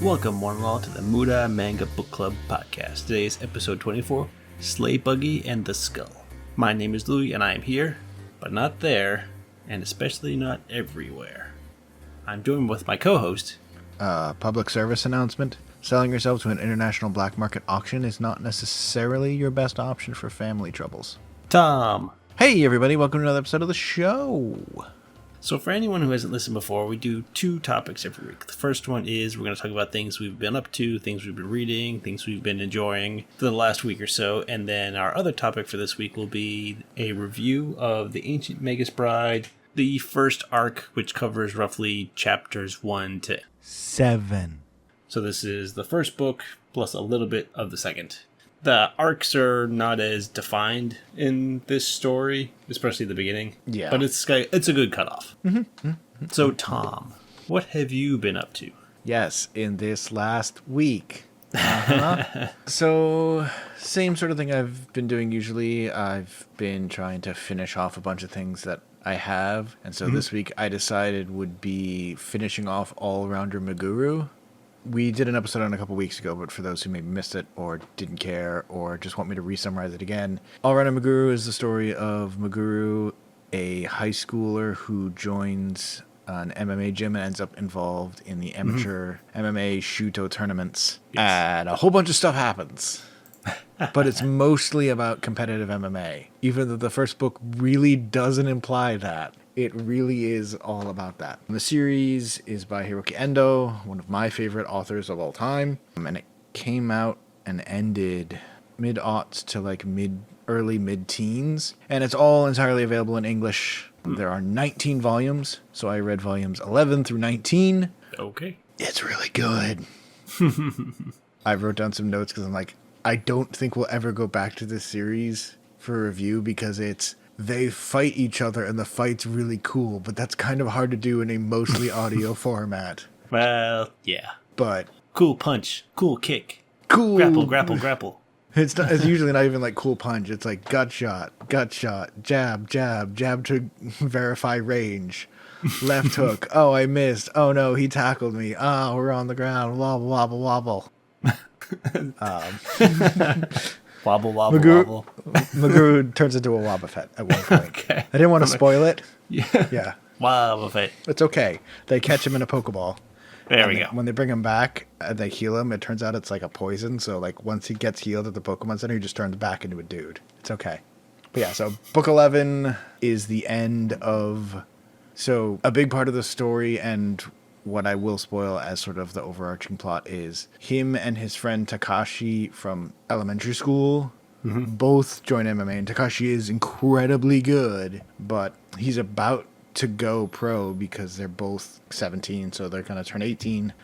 Welcome one and all to the Mudai Manga Book Club podcast. Today is episode 24, Sleigh, Buggy, and the Skull. My name is Louie and I am here, but not there, and especially not everywhere. I'm joined with my co-host. Public service announcement. Selling yourself to an international black market auction is not necessarily your best option for family troubles. Tom. Hey everybody, welcome to another episode of the show. So for anyone who hasn't listened before, we do two topics every week. The first one is we're going to talk about things we've been up to, things we've been reading, things we've been enjoying for the last week or so. And then our other topic for this week will be a review of the Ancient Magus Bride, the first arc, which covers roughly chapters 1 to 7. So this is the first book plus a little bit of the second. The arcs are not as defined in this story, especially the beginning. Yeah. But it's a good cutoff. Mm-hmm. So, Tom, what have you been up to? Yes, in this last week. So, same sort of thing I've been doing usually. I've been trying to finish off a bunch of things that I have. And so this week I decided would be finishing off All Rounder Meguru. We did an episode on a couple weeks ago, but for those who maybe missed it or didn't care or just want me to re-summarize it again, All Rounder Meguru is the story of Meguru, a high schooler who joins an MMA gym and ends up involved in the amateur MMA Shuto tournaments. Yes. And a whole bunch of stuff happens. But it's mostly about competitive MMA, even though the first book really doesn't imply that. It really is all about that. And the series is by Hiroki Endo, one of my favorite authors of all time. And it came out and ended mid-aughts to like early mid-teens. And it's all entirely available in English. There are 19 volumes, so I read volumes 11 through 19. Okay. It's really good. I wrote down some notes because I'm like, I don't think we'll ever go back to this series for review because they fight each other and the fight's really cool, but that's kind of hard to do in a mostly audio format. Well, yeah. But cool punch, cool kick, cool grapple. It's usually not even like cool punch. It's like gut shot, jab to verify range, left hook. Oh, I missed. Oh no, he tackled me. Oh, we're on the ground. Wobble. Wobble. Meguru turns into a Wobbuffet at one point. Okay. I didn't want to spoil it. Yeah. Wobbuffet. It's okay. They catch him in a Pokeball. There we go. When they bring him back and they heal him, it turns out it's like a poison. So like once he gets healed at the Pokemon Center, he just turns back into a dude. It's okay. But yeah, so book 11 is the end of... So a big part of the story and what I will spoil as sort of the overarching plot is him and his friend Takashi from elementary school both join MMA. And Takashi is incredibly good, but he's about to go pro because they're both 17, so they're going to turn 18,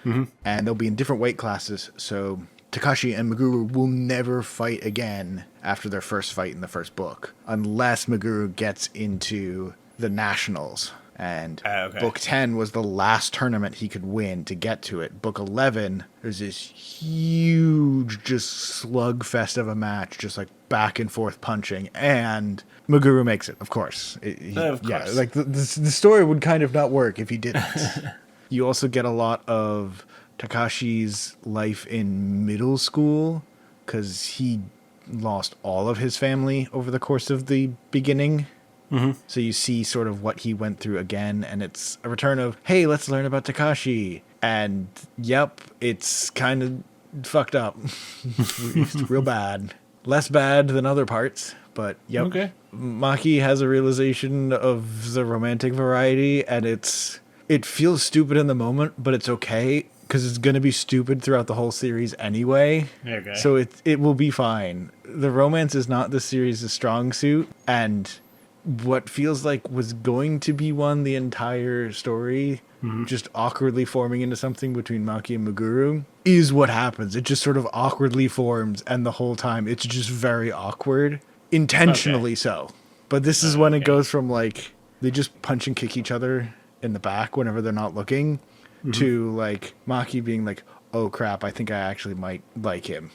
and they'll be in different weight classes. So Takashi and Meguru will never fight again after their first fight in the first book, unless Meguru gets into the nationals. And Book 10 was the last tournament he could win to get to it. Book 11, there's this huge just slugfest of a match, just like back and forth punching, and Meguru makes it, of course. Of course. Yeah, like the story would kind of not work if he didn't. You also get a lot of Takashi's life in middle school, because he lost all of his family over the course of the beginning. So you see sort of what he went through again, and it's a return of, hey, let's learn about Takashi. And, yep, it's kind of fucked up. It's real bad. Less bad than other parts, but, yep. Okay. Maki has a realization of the romantic variety, and it feels stupid in the moment, but it's okay, because it's going to be stupid throughout the whole series anyway. Okay. So it will be fine. The romance is not the series' strong suit, and what feels like was going to be the entire story, just awkwardly forming into something between Maki and Meguru, is what happens. It just sort of awkwardly forms, and the whole time it's just very awkward, intentionally so. But this is when it goes from like they just punch and kick each other in the back whenever they're not looking, to like Maki being like, oh crap, I think I actually might like him.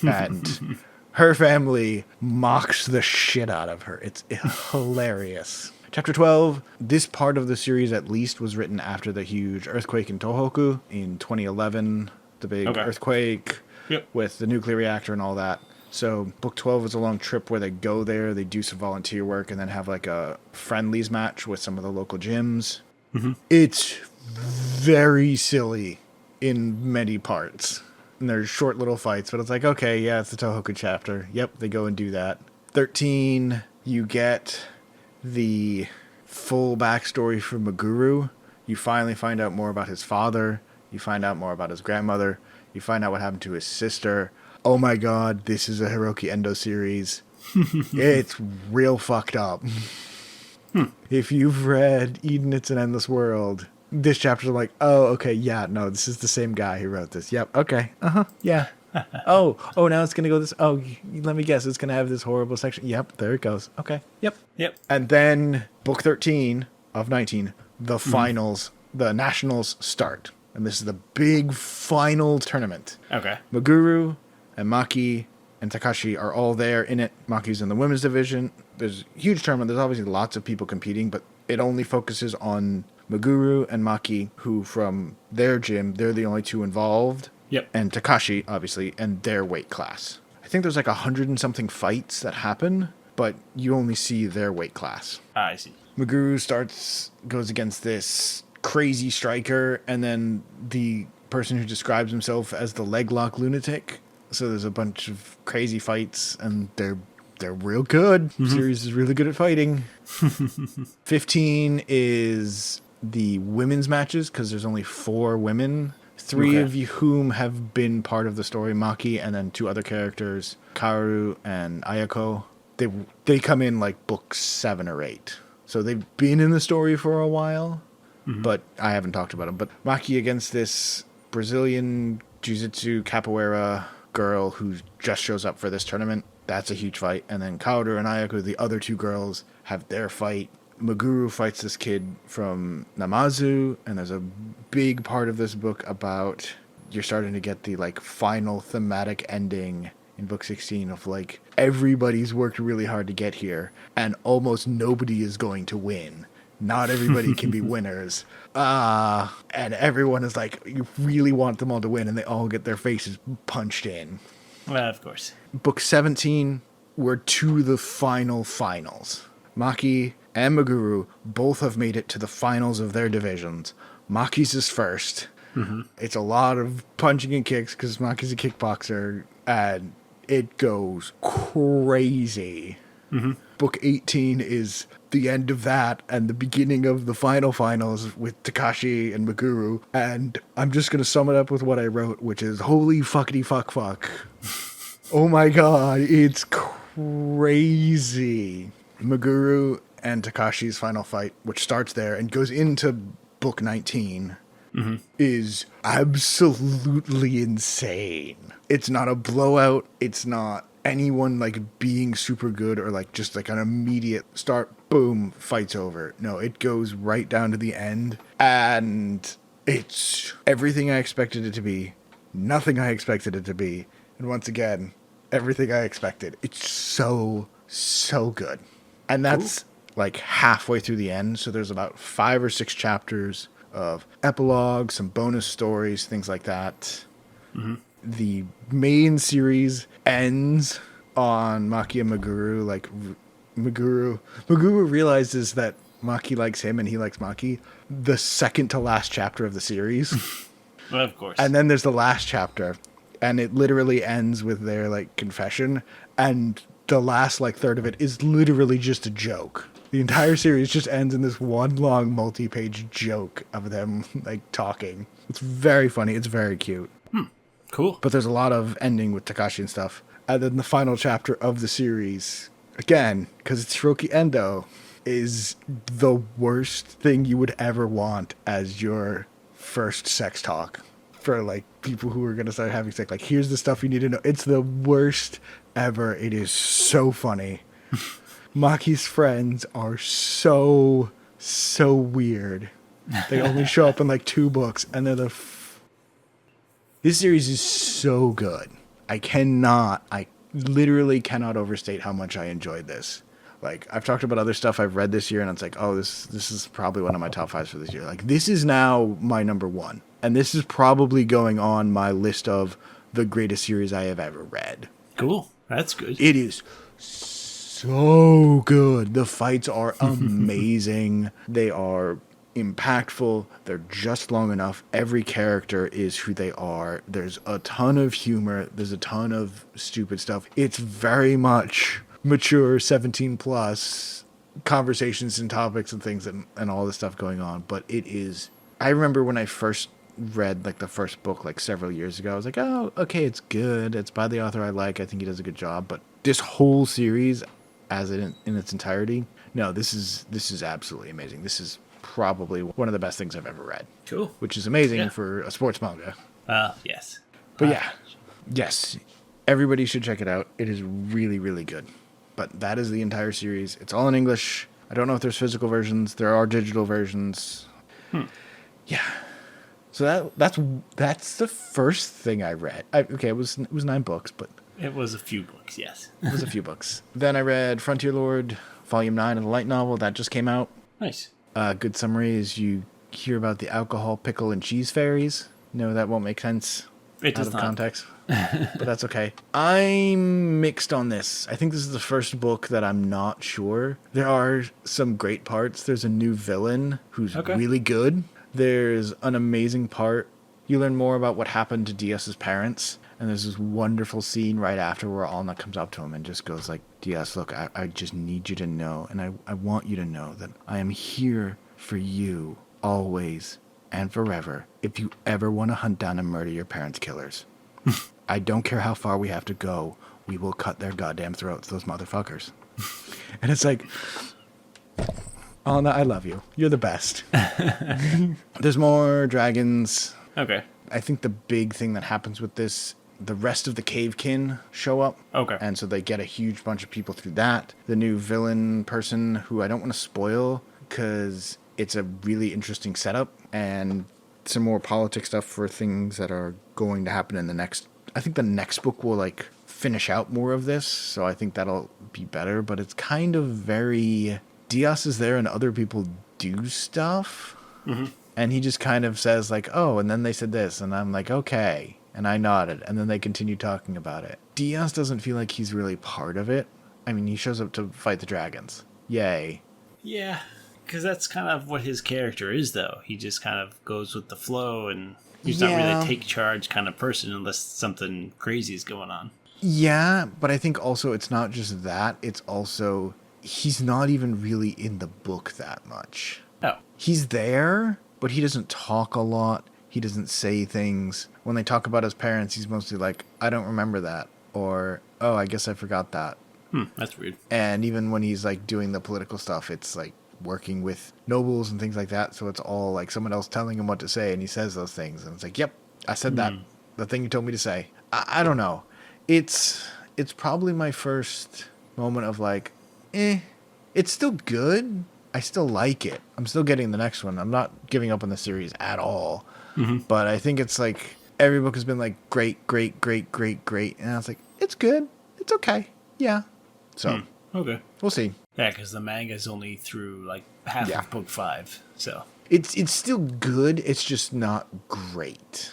And her family mocks the shit out of her. It's hilarious. Chapter 12, this part of the series at least was written after the huge earthquake in Tohoku in 2011. the big Okay. earthquake Yep. with the nuclear reactor and all that. So book 12 is a long trip where they go there, they do some volunteer work, and then have like a friendlies match with some of the local gyms. Mm-hmm. It's very silly in many parts. And there's short little fights, but it's like, okay, yeah, it's the Tohoku chapter. Yep, they go and do that. 13, you get the full backstory for Meguru. You finally find out more about his father. You find out more about his grandmother. You find out what happened to his sister. Oh my god, this is a Hiroki Endo series. It's real fucked up. If you've read Eden, It's an Endless World, this chapter's like, oh, okay, yeah, no, this is the same guy who wrote this. Yep, okay, yeah. oh, now it's going to go this, let me guess, it's going to have this horrible section. Yep, there it goes. Okay, yep. And then book 13 of 19, the finals, the nationals start. And this is the big final tournament. Okay. Meguru and Maki and Takashi are all there in it. Maki's in the women's division. There's a huge tournament. There's obviously lots of people competing, but it only focuses on Meguru and Maki, who from their gym, they're the only two involved. Yep. And Takashi, obviously, and their weight class. I think there's like 100 and something fights that happen, but you only see their weight class. I see. Meguru goes against this crazy striker, and then the person who describes himself as the leg lock lunatic. So there's a bunch of crazy fights, and they're real good. Series is really good at fighting. 15 is the women's matches, because there's only 4 women. 3 of you whom have been part of the story, Maki, and then 2 other characters, Kaoru and Ayako. They come in like book 7 or 8. So they've been in the story for a while, but I haven't talked about them. But Maki against this Brazilian jiu-jitsu capoeira girl who just shows up for this tournament. That's a huge fight. And then Kaoru and Ayako, the other 2 girls, have their fight. Meguru fights this kid from Namazu, and there's a big part of this book about you're starting to get the like final thematic ending in book 16 of like everybody's worked really hard to get here and almost nobody is going to win. Not everybody can be winners. And everyone is like, you really want them all to win, and they all get their faces punched in. Well, of course. Book 17, we're to the finals. Maki and Meguru both have made it to the finals of their divisions. Maki's is first. It's a lot of punching and kicks because Maki's a kickboxer, and it goes crazy. Book 18 is the end of that and the beginning of the finals with Takashi and Meguru. And I'm just going to sum it up with what I wrote, which is holy fuckity fuck. Oh my god, it's crazy. Meguru and Takashi's final fight, which starts there and goes into book 19, is absolutely insane. It's not a blowout. It's not anyone like being super good or like just like an immediate start, boom, fight's over. No, it goes right down to the end, and it's everything I expected it to be, nothing I expected it to be, and once again, everything I expected. It's so good. And that's like halfway through the end, so there's about 5 or 6 chapters of epilogue, some bonus stories, things like that. The main series ends on Maki and Meguru. Like Meguru realizes that Maki likes him and he likes Maki the second to last chapter of the series. Well, of course. And then there's the last chapter, and it literally ends with their like confession, and the last like third of it is literally just a joke. The entire series just ends in this one long multi-page joke of them like talking. It's very funny. It's very cute. Cool. But there's a lot of ending with Takashi and stuff. And then the final chapter of the series, again, because it's Hiroki Endo, is the worst thing you would ever want as your first sex talk for like people who are going to start having sex. Like, here's the stuff you need to know. It's the worst ever. It is so funny. Maki's friends are so weird. They only show up in like 2 books, and they're this series is so good. I literally cannot overstate how much I enjoyed this. Like, I've talked about other stuff I've read this year, and it's like, oh, this is probably one of my top 5s for this year. Like, this is now my number 1. And this is probably going on my list of the greatest series I have ever read. Cool. That's good. It is so good. The fights are amazing. They are impactful. They're just long enough. Every character is who they are. There's a ton of humor. There's a ton of stupid stuff. It's very much mature 17 plus conversations and topics and things and all this stuff going on. But it is, I remember when I first read like the first book like several years ago, I was like, oh, okay, it's good. It's by the author I like. I think he does a good job. But this whole series as in its entirety, no, this is absolutely amazing. This is probably one of the best things I've ever read. Cool. Which is amazing for a sports manga. Yes. But yes, everybody should check it out. It is really, really good. But that is the entire series. It's all in English. I don't know if there's physical versions. There are digital versions. Yeah. So that's the first thing I read. It was 9 books, but it was a few books. Yes, it was a few books. Then I read Frontier Lord, Volume 9 of the light novel that just came out. Nice. Good summary is you hear about the alcohol, pickle, and cheese fairies. No, that won't make sense out of context, but that's okay. I'm mixed on this. I think this is the first book that I'm not sure. There are some great parts. There's a new villain who's really good. There's an amazing part. You learn more about what happened to Diaz's parents. And there's this wonderful scene right after where Alna comes up to him and just goes like, Diaz, look, I just need you to know. And I want you to know that I am here for you always and forever. If you ever want to hunt down and murder your parents' killers, I don't care how far we have to go. We will cut their goddamn throats, those motherfuckers. And it's like, Alna, I love you. You're the best. There's more dragons. Okay. I think the big thing that happens with this, the rest of the cavekin show up. Okay. And so they get a huge bunch of people through that. The new villain person, who I don't want to spoil because it's a really interesting setup, and some more politics stuff for things that are going to happen in the next. I think the next book will like finish out more of this, so I think that'll be better. But it's kind of very Diaz is there and other people do stuff. Mm-hmm. And he just kind of says like, oh, and then they said this. And I'm like, okay. And I nodded. And then they continue talking about it. Diaz doesn't feel like he's really part of it. I mean, he shows up to fight the dragons. Yay. Yeah, because that's kind of what his character is, though. He just kind of goes with the flow, and he's not really a take charge kind of person unless something crazy is going on. Yeah, but I think also it's not just that. It's also he's not even really in the book that much. Oh. He's there, but he doesn't talk a lot. He doesn't say things. When they talk about his parents, he's mostly like, I don't remember that. Or, oh, I guess I forgot that. That's weird. And even when he's like doing the political stuff, it's like working with nobles and things like that. So it's all like someone else telling him what to say, and he says those things. And it's like, yep, I said that. The thing you told me to say. I don't know. It's probably my first moment of like, it's still good. I still like it. I'm still getting the next one. I'm not giving up on the series at all. Mm-hmm. But I think it's like every book has been like great, great, great, great, great. And I was like, it's good. It's okay. Yeah. So, okay. We'll see. Yeah, because the manga's only through like half of book 5. So it's still good. It's just not great.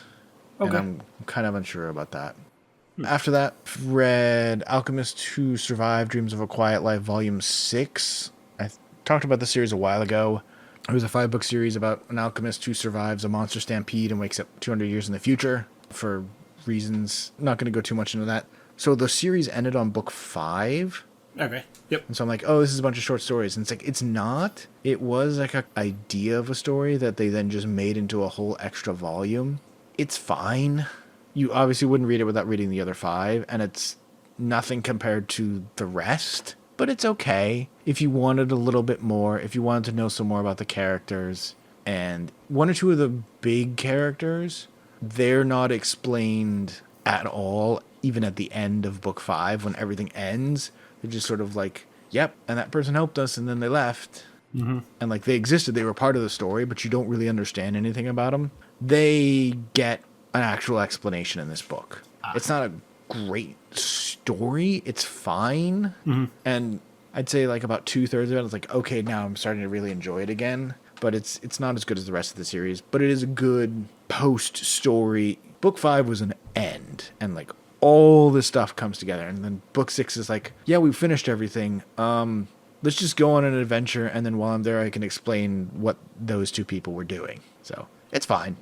Okay. And I'm kind of unsure about that. After that, read Alchemist Who Survived Dreams of a Quiet Life, Volume 6. I talked about this series a while ago. It was a 5-book series about an alchemist who survives a monster stampede and wakes up 200 years in the future for reasons. I'm not going to go too much into that. So the series ended on book 5. Okay. Yep. And so I'm like, oh, this is a bunch of short stories. And it's like, it's not. It was like an idea of a story that they then just made into a whole extra volume. It's fine. You obviously wouldn't read it without reading the other 5, and it's nothing compared to the rest, but it's okay. If you wanted a little bit more, if you wanted to know some more about the characters, and one or two of the big characters, they're not explained at all, even at the end of book 5, when everything ends. They're just sort of like, yep, and that person helped us, and then they left. Mm-hmm. And like they existed, they were part of the story, but you don't really understand anything about them. They get an actual explanation in this book. It's not a great story. It's fine. Mm-hmm. And I'd say like about 2/3 of it, I was like, okay, now I'm starting to really enjoy it again. But it's not as good as the rest of the series. But it is a good post-story. Book 5 was an end, and like all this stuff comes together. And then book 6 is like, yeah, we finished everything. Let's just go on an adventure, and then while I'm there, I can explain what those two people were doing. So it's fine.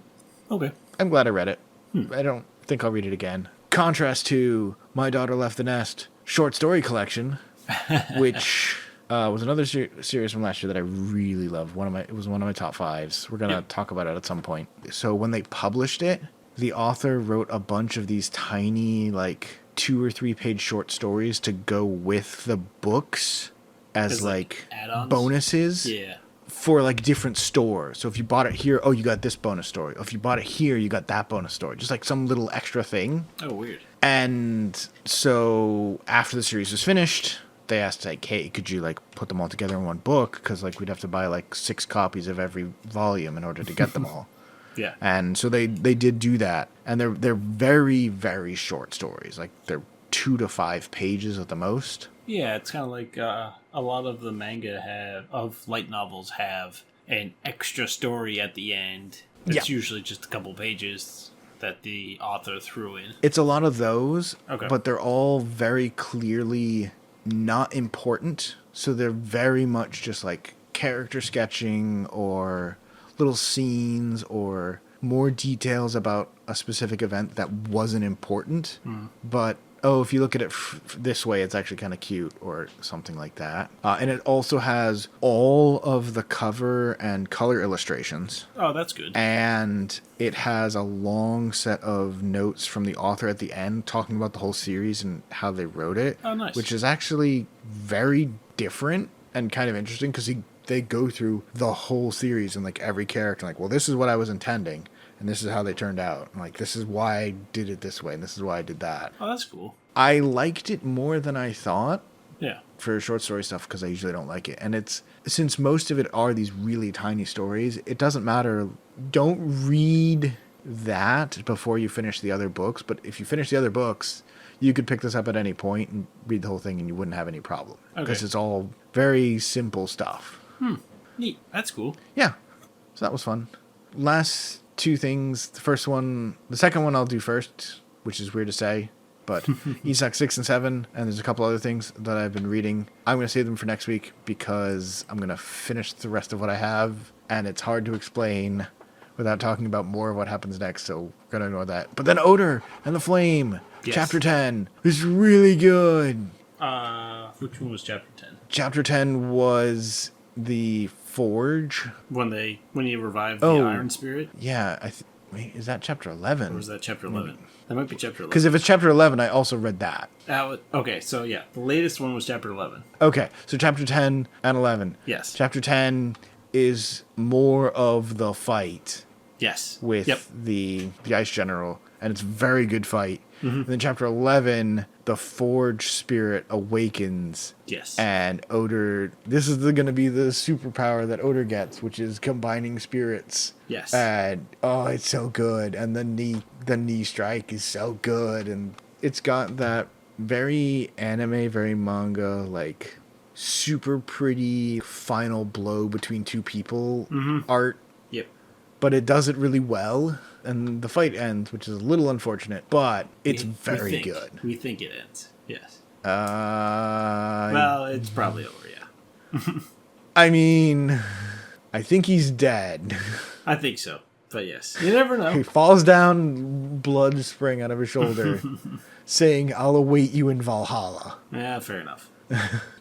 Okay. I'm glad I read it. I don't think I'll read it again. Contrast to My Daughter Left the Nest short story collection, which was another series from last year that I really loved. It was one of my top 5s. We're gonna talk about it at some point. So when they published it, the author wrote a bunch of these tiny, like 2 or 3 page short stories to go with the books as like add-ons? bonuses. Yeah. For like different stores. So if you bought it here, oh, you got this bonus story. If you bought it here, you got that bonus story. Just like some little extra thing. Oh, weird. And so after the series was finished, they asked like, hey, could you like put them all together in one book? Because like we'd have to buy like 6 copies of every volume in order to get them all. Yeah. And so they did do that. And they're very, very short stories. Like they're 2 to 5 pages at the most. Yeah, it's kind of like a lot of the manga light novels have an extra story at the end. It's usually just a couple pages that the author threw in. It's a lot of those, Okay. but they're all very clearly not important. So they're very much just like character sketching or little scenes or more details about a specific event that wasn't important. But if you look at it this way, it's actually kind of cute or something like that. And it also has all of the cover and color illustrations. Oh, that's good. And it has a long set of notes from the author at the end talking about the whole series and how they wrote it. Oh, nice. Which is actually very different and kind of interesting because they go through the whole series and like every character, like, well, this is what I was intending. And this is how they turned out. Like, this is why I did it this way, and this is why I did that. Oh, that's cool. I liked it more than I thought. Yeah. For short story stuff, because I usually don't like it. And since most of it are these really tiny stories, it doesn't matter. Don't read that before you finish the other books. But if you finish the other books, you could pick this up at any point and read the whole thing, and you wouldn't have any problem. Because it's all very simple stuff. Neat. That's cool. Yeah. So that was fun. Last 2 things. The second one I'll do first, which is weird to say, but Issak 6 and 7, and there's a couple other things that I've been reading. I'm going to save them for next week because I'm going to finish the rest of what I have, and it's hard to explain without talking about more of what happens next, so we're going to ignore that. But then Odor and the Flame, Chapter 10, is really good. Which one was Chapter 10? Chapter 10 was the Forge. When you revived the Iron Spirit? Yeah, wait, is that Chapter 11? Or was that Chapter 11? That might be Chapter 11. Because if it's Chapter 11, I also read that. Okay, so yeah, the latest one was Chapter 11. Okay, so Chapter 10 and 11. Yes. Chapter 10 is more of the fight. Yes. With the Ice General, and it's a very good fight. Mm-hmm. And then Chapter 11, the Forge Spirit awakens. Yes. And Odor, this is going to be the superpower that Odor gets, which is combining spirits. Yes. And it's so good. And the knee strike is so good, and it's got that very anime, very manga, like super pretty final blow between 2 people art. Yep. But it does it really well, and the fight ends, which is a little unfortunate, but it's very good. We think it ends, yes. Well, it's probably over, yeah. I mean, I think he's dead. I think so, but yes. You never know. He falls down, blood spraying out of his shoulder, saying, "I'll await you in Valhalla." Yeah, fair enough.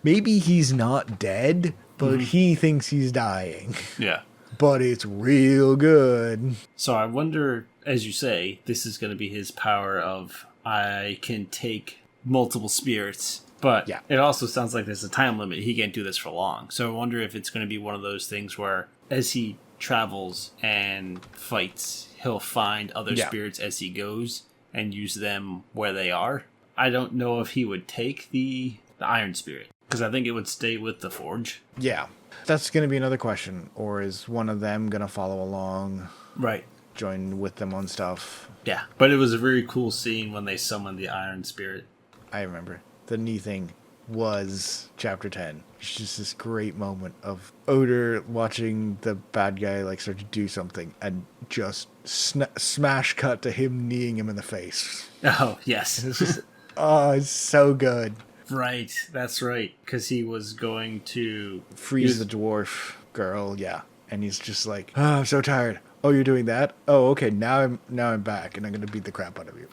Maybe he's not dead, but he thinks he's dying. Yeah. But it's real good. So I wonder, as you say, this is going to be his power of, I can take multiple spirits, but it also sounds like there's a time limit. He can't do this for long. So I wonder if it's going to be one of those things where as he travels and fights, he'll find other spirits as he goes and use them where they are. I don't know if he would take the Iron Spirit, because I think it would stay with the Forge. Yeah. That's going to be another question. Or is one of them going to follow along? Right. Join with them on stuff? Yeah. But it was a very cool scene when they summoned the Iron Spirit. I remember. The knee thing. was chapter 10. It's just this great moment of Oder watching the bad guy like start to do something and just smash cut to him kneeing him in the face. Oh, yes. It's just, oh, it's so good. Right, that's right. Because he was going to Freeze the dwarf girl, yeah. And he's just like, oh, I'm so tired. Oh, you're doing that? Oh, okay. Now I'm back, and I'm gonna beat the crap out of you.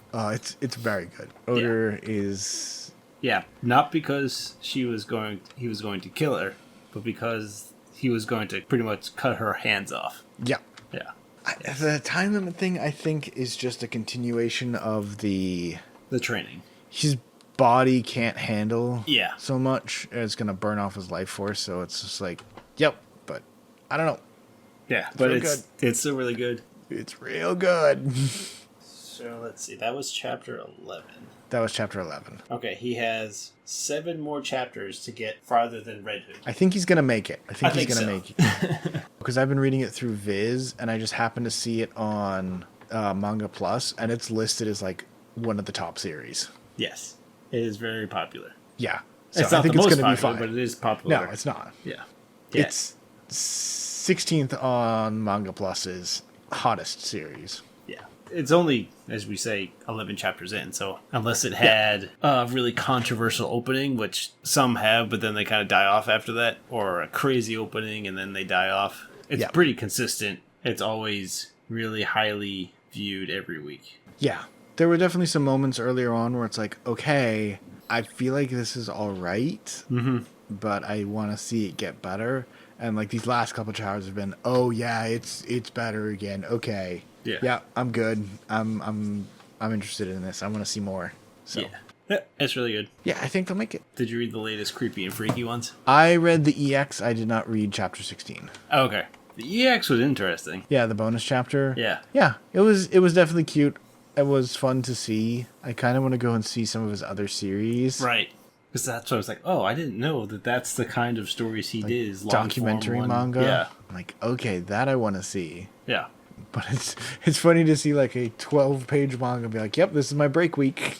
It's very good. Oder is not because he was going to kill her, but because he was going to pretty much cut her hands off. Yeah. The time limit thing, I think, is just a continuation of the training. His body can't handle so much. It's gonna burn off his life force, so it's just like, yep. But I don't know. Yeah, but it's still really good. It's real good. So let's see. That was chapter 11. That was chapter 11. Okay, he has 7 more chapters to get farther than Red Hood. I think he's going to make it. I think he's going to make it. Because I've been reading it through Viz, and I just happened to see it on Manga Plus, and it's listed as like one of the top series. Yes, it is very popular. Yeah. So it's not the most popular, but it is popular. No, it's not. Yeah. It's 16th on Manga Plus's hottest series. Yeah. It's only, as we say, 11 chapters in, so unless it had a really controversial opening, which some have, but then they kind of die off after that, or a crazy opening and then they die off, it's pretty consistent. It's always really highly viewed every week. Yeah. There were definitely some moments earlier on where it's like, okay, I feel like this is all right, but I want to see it get better. And like these last couple of chapters have been, oh yeah, it's better again. Okay, yeah, I'm good. I'm interested in this. I want to see more. So yeah, it's really good. Yeah, I think they'll make it. Did you read the latest creepy and freaky ones? I read the EX. I did not read chapter 16. Oh, okay, the EX was interesting. Yeah, the bonus chapter. Yeah, it was definitely cute. It was fun to see. I kind of want to go and see some of his other series. Right. Because that's what I was like, oh, I didn't know that's the kind of stories he did. Is documentary manga. Yeah. I'm like, okay, that I want to see. Yeah. But it's funny to see like a 12-page manga and be like, yep, this is my break week.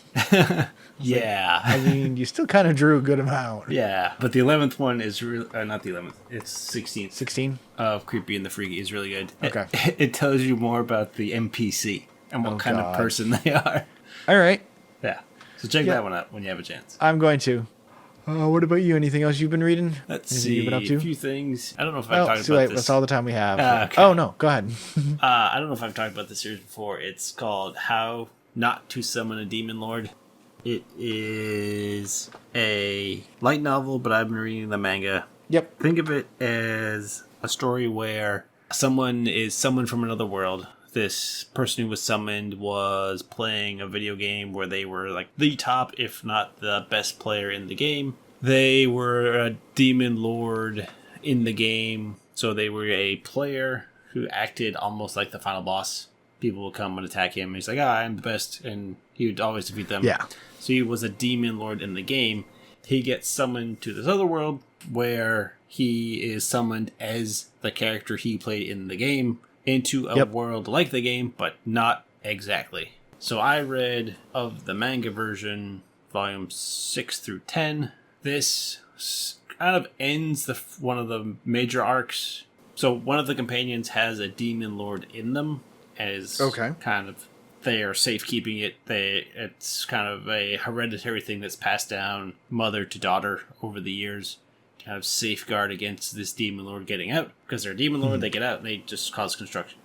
Yeah. Like, I mean, you still kind of drew a good amount. Yeah. But the 11th one is really, not the 11th, it's 16th. 16? Of Creepy and the Freaky is really good. Okay. It tells you more about the NPC and what kind of person they are. All right. Yeah. So check that one out when you have a chance. I'm going to. What about you? Anything else you've been reading? Let's see. You've been up to? A few things. I don't know if I've talked too about late. this. That's all the time we have. Okay. Oh, no. Go ahead. I don't know if I've talked about this series before. It's called How Not to Summon a Demon Lord. It is a light novel, but I've been reading the manga. Yep. Think of it as a story where someone is summoned from another world. This person who was summoned was playing a video game where they were like the top, if not the best player in the game. They were a demon lord in the game, so they were a player who acted almost like the final boss. People would come and attack him. He's like, I'm the best, and he would always defeat them. Yeah. So he was a demon lord in the game. He gets summoned to this other world where he is summoned as the character he played in the game into a world like the game, but not exactly. So I read of the manga version, volumes 6 through 10. This kind of ends one of the major arcs. So one of the companions has a demon lord in them, as kind of they are safekeeping it. It's kind of a hereditary thing that's passed down mother to daughter over the years. Kind of safeguard against this demon lord getting out, because they're a demon lord. They get out and they just cause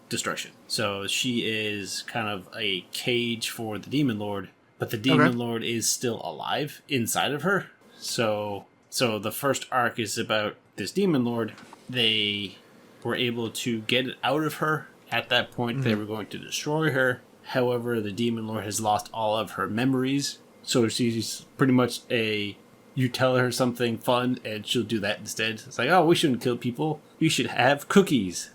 destruction. So she is kind of a cage for the demon lord, but the demon lord is still alive inside of her. So the first arc is about this demon lord. They were able to get it out of her. At that point, they were going to destroy her. However, the demon lord has lost all of her memories, so she's pretty much you tell her something fun, and she'll do that instead. It's like, oh, we shouldn't kill people. We should have cookies.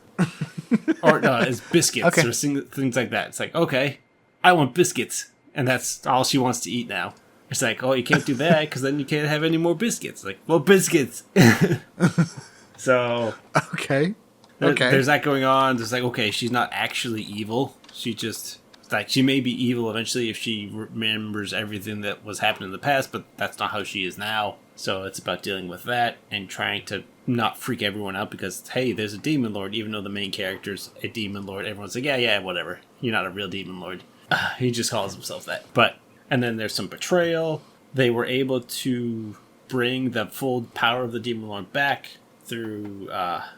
Or as biscuits or things like that. It's like, okay, I want biscuits. And that's all she wants to eat now. It's like, oh, you can't do that because then you can't have any more biscuits. Like, well, biscuits. So. Okay. There's that going on. There's like, okay, she's not actually evil. She just. Like, she may be evil eventually if she remembers everything that was happening in the past, but that's not how she is now. So it's about dealing with that and trying to not freak everyone out because, hey, there's a demon lord, even though the main character's a demon lord. Everyone's like, yeah, whatever. You're not a real demon lord. He just calls himself that. And then there's some betrayal. They were able to bring the full power of the demon lord back through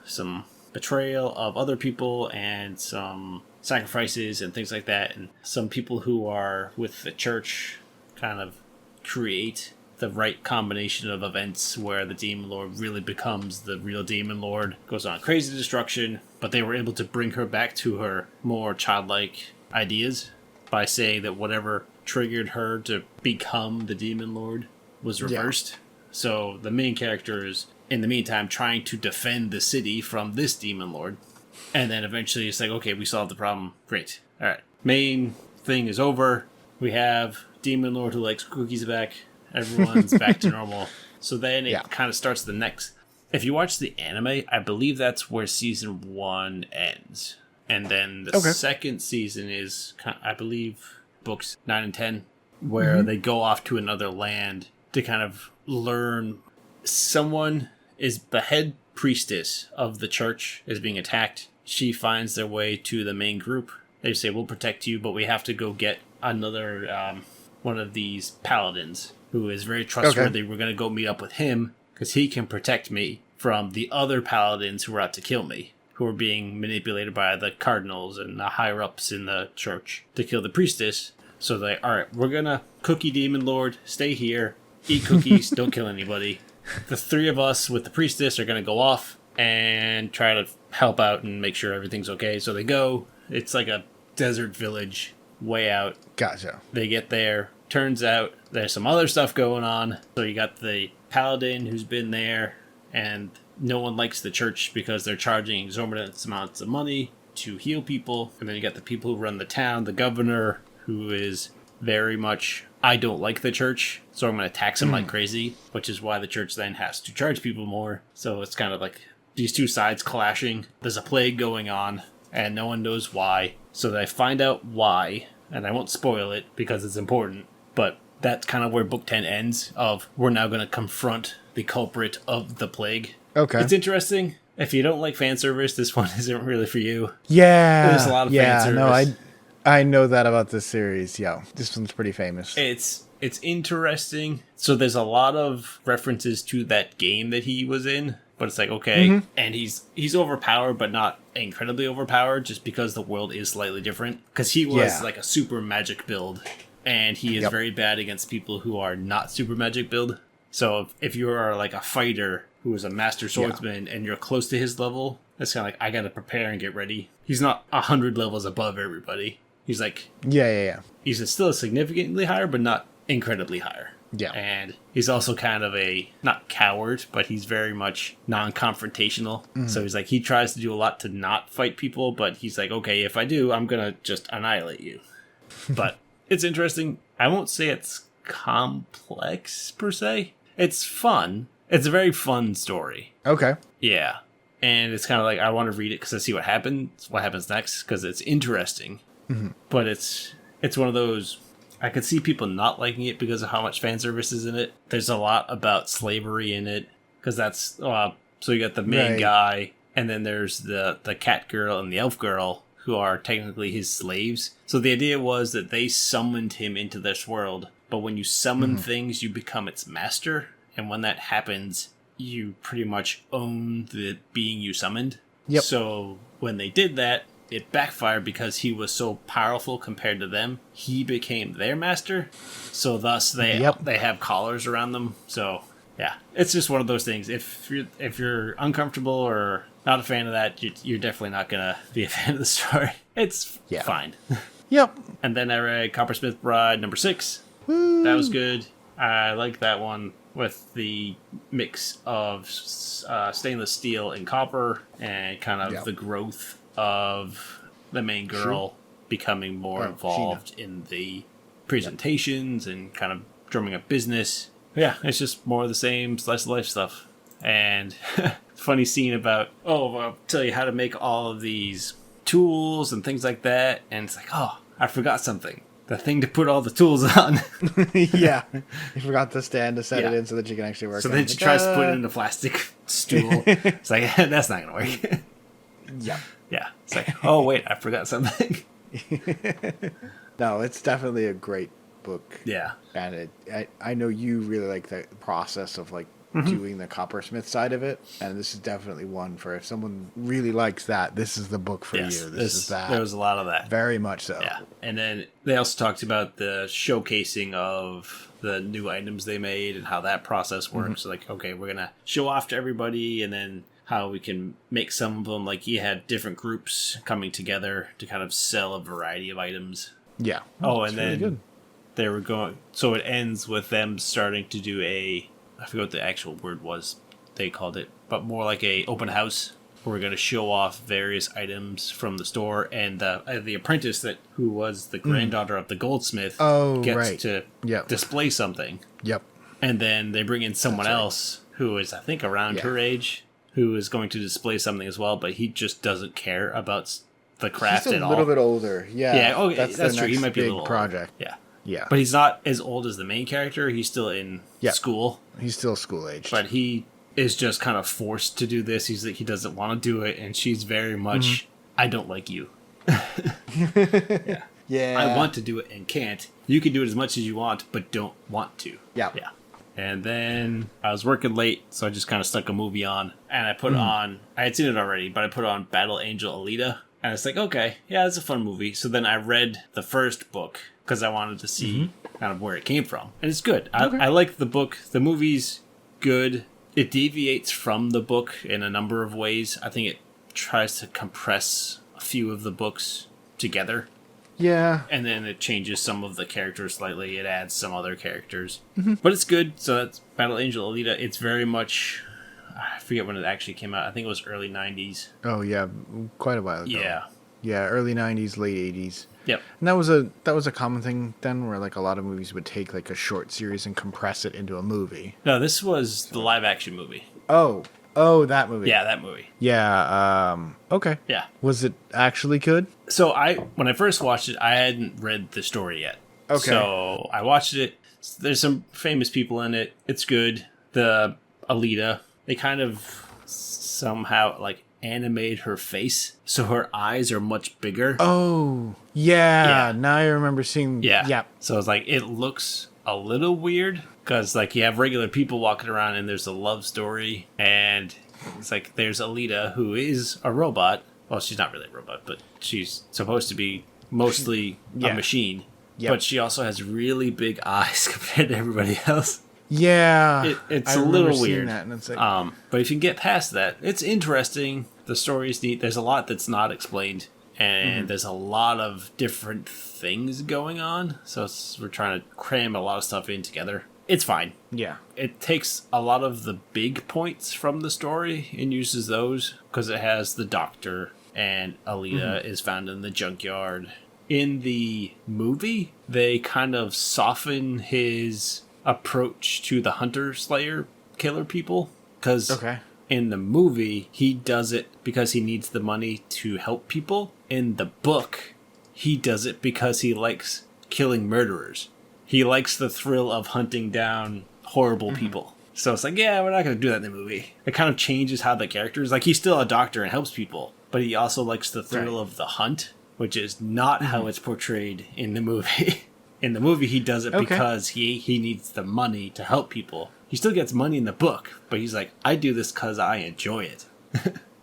some betrayal of other people and some sacrifices and things like that. And some people who are with the church kind of create the right combination of events where the demon lord really becomes the real demon lord, goes on crazy destruction, but they were able to bring her back to her more childlike ideas by saying that whatever triggered her to become the demon lord was reversed. Yeah. So the main character is, in the meantime, trying to defend the city from this demon lord. And then eventually it's like, okay, we solved the problem. Great. All right. Main thing is over. We have demon lord who likes cookies back. Everyone's back to normal. So then it kind of starts the next. If you watch the anime, I believe that's where season 1 ends. And then the second season is, I believe, books 9 and 10, where they go off to another land to kind of learn. Someone is the head priestess of the church is being attacked. She finds their way to the main group. They say, we'll protect you, but we have to go get another one of these paladins who is very trustworthy. We're going to go meet up with him because he can protect me from the other paladins who are out to kill me, who are being manipulated by the cardinals and the higher-ups in the church to kill the priestess. So they, all right, we're going to cookie demon lord, stay here, eat cookies, don't kill anybody. The 3 of us with the priestess are going to go off and try to help out and make sure everything's okay. So they go. It's like a desert village way out. Gotcha. They get there. Turns out there's some other stuff going on. So you got the paladin who's been there, and no one likes the church because they're charging exorbitant amounts of money to heal people. And then you got the people who run the town, the governor, who is very much, I don't like the church, so I'm going to tax him like crazy, which is why the church then has to charge people more. So it's kind of like these two sides clashing. There's a plague going on, and no one knows why. So they find out why, and I won't spoil it because it's important, but that's kind of where book 10 ends, of we're now going to confront the culprit of the plague. Okay. It's interesting. If you don't like fan service, this one isn't really for you. Yeah. There's a lot of fan service. No, I know that about this series. Yeah, this one's pretty famous. It's interesting. So there's a lot of references to that game that he was in, but it's like, okay, and he's overpowered, but not incredibly overpowered, just because the world is slightly different. Because he was like a super magic build, and he is very bad against people who are not super magic build. So if you are like a fighter who is a master swordsman and you're close to his level, it's kind of like, I gotta prepare and get ready. He's not 100 levels above everybody. He's like... Yeah. He's still significantly higher, but not incredibly higher. Yeah. And he's also kind of a, not coward, but he's very much non-confrontational. So he's like, he tries to do a lot to not fight people, but he's like, okay, if I do, I'm gonna just annihilate you. But it's interesting. I won't say it's complex, per se. It's fun. It's a very fun story. Okay. Yeah. And it's kind of like, I want to read it because I see what happens next, because it's interesting. But it's one of those, I could see people not liking it because of how much fan service is in it. There's a lot about slavery in it, because that's, so you got the main guy, and then there's the cat girl and the elf girl, who are technically his slaves. So the idea was that they summoned him into this world, but when you summon things, you become its master, and when that happens, you pretty much own the being you summoned. Yep. So when they did that, it backfired because he was so powerful compared to them. He became their master, so thus they have collars around them. So yeah, it's just one of those things. If you're uncomfortable or not a fan of that, you're definitely not gonna be a fan of the story. It's fine. Yep. And then I read Coppersmith Bride number 6. Woo. That was good. I like that one with the mix of stainless steel and copper, and kind of the growth of the main girl becoming more involved in the presentations and kind of drumming up business. Yeah, it's just more of the same slice of life stuff. And funny scene about, I'll tell you how to make all of these tools and things like that. And it's like, I forgot something. the thing to put all the tools on. Yeah. You forgot the stand to set it in so that you can actually work So on then it. she tries to put it in a plastic stool. It's like, that's not going to work. Yeah. Yeah. It's like, oh, wait, I forgot something. No, it's definitely a great book. Yeah. And I know you really like the process of like doing the Coppersmith side of it, and this is definitely one for if someone really likes that, this is the book for you. This is that. There was a lot of that. Very much so. Yeah. And then they also talked about the showcasing of the new items they made and how that process works. So like, okay, we're going to show off to everybody, and then how we can make some of them, like you had different groups coming together to kind of sell a variety of items. Yeah. Oh, and then really they were going, so it ends with them starting to do I forget what the actual word was they called it, but more like a open house where we're going to show off various items from the store, and the apprentice who was the granddaughter of the goldsmith gets to display something. Yep. And then they bring in someone else who is, I think, around her age, who is going to display something as well, but he just doesn't care about the craft at all. He's a little bit older. Yeah. Yeah, okay, that's true. He might be a little project. Older. Yeah. Yeah. But he's not as old as the main character. He's still in school. He's still school aged. But he is just kind of forced to do this. He doesn't want to do it, and she's very much, I don't like you. Yeah. Yeah. I want to do it and can't. You can do it as much as you want, but don't want to. Yeah. Yeah. And then I was working late, so I just kind of stuck a movie on, and I put on, I had seen it already, but I put on Battle Angel Alita, and it's like, okay, yeah, it's a fun movie. So then I read the first book, because I wanted to see kind of where it came from. And it's good. I like the book. The movie's good. It deviates from the book in a number of ways. I think it tries to compress a few of the books together. Yeah. And then it changes some of the characters slightly. It adds some other characters. But it's good. So that's Battle Angel Alita. It's very much, I forget when it actually came out. I think it was early 90s. Oh, yeah. Quite a while ago. Yeah. Yeah, early 90s, late 80s. Yep. And that was a common thing then, where like a lot of movies would take like a short series and compress it into a movie. No, this was the live action movie. Oh, that movie. Yeah, that movie. Yeah. Okay. Yeah. Was it actually good? So when I first watched it, I hadn't read the story yet. Okay. So I watched it. There's some famous people in it. It's good. The Alita, they kind of somehow like animate her face, so her eyes are much bigger. Oh, yeah. Now I remember seeing. Yeah. So it's like, it looks a little weird because like you have regular people walking around and there's a love story, and it's like there's Alita, who is a robot. Well, she's not really a robot, but she's supposed to be mostly a machine. Yep. But she also has really big eyes compared to everybody else. Yeah, it's a little weird. That, and it's like, but if you can get past that, it's interesting. The story's neat. There's a lot that's not explained, and there's a lot of different things going on. So we're trying to cram a lot of stuff in together. It's fine. Yeah. It takes a lot of the big points from the story and uses those because it has the doctor, and Alita is found in the junkyard. In the movie, they kind of soften his approach to the hunter slayer killer people, because in the movie he does it because he needs the money to help people. In the book, he does it because he likes killing murderers. He likes the thrill of hunting down horrible people. So it's like, yeah, we're not going to do that in the movie. It kind of changes how the character is. Like, he's still a doctor and helps people, but he also likes the thrill of the hunt, which is not how it's portrayed in the movie. In the movie, he does it because he needs the money to help people. He still gets money in the book, but he's like, I do this because I enjoy it.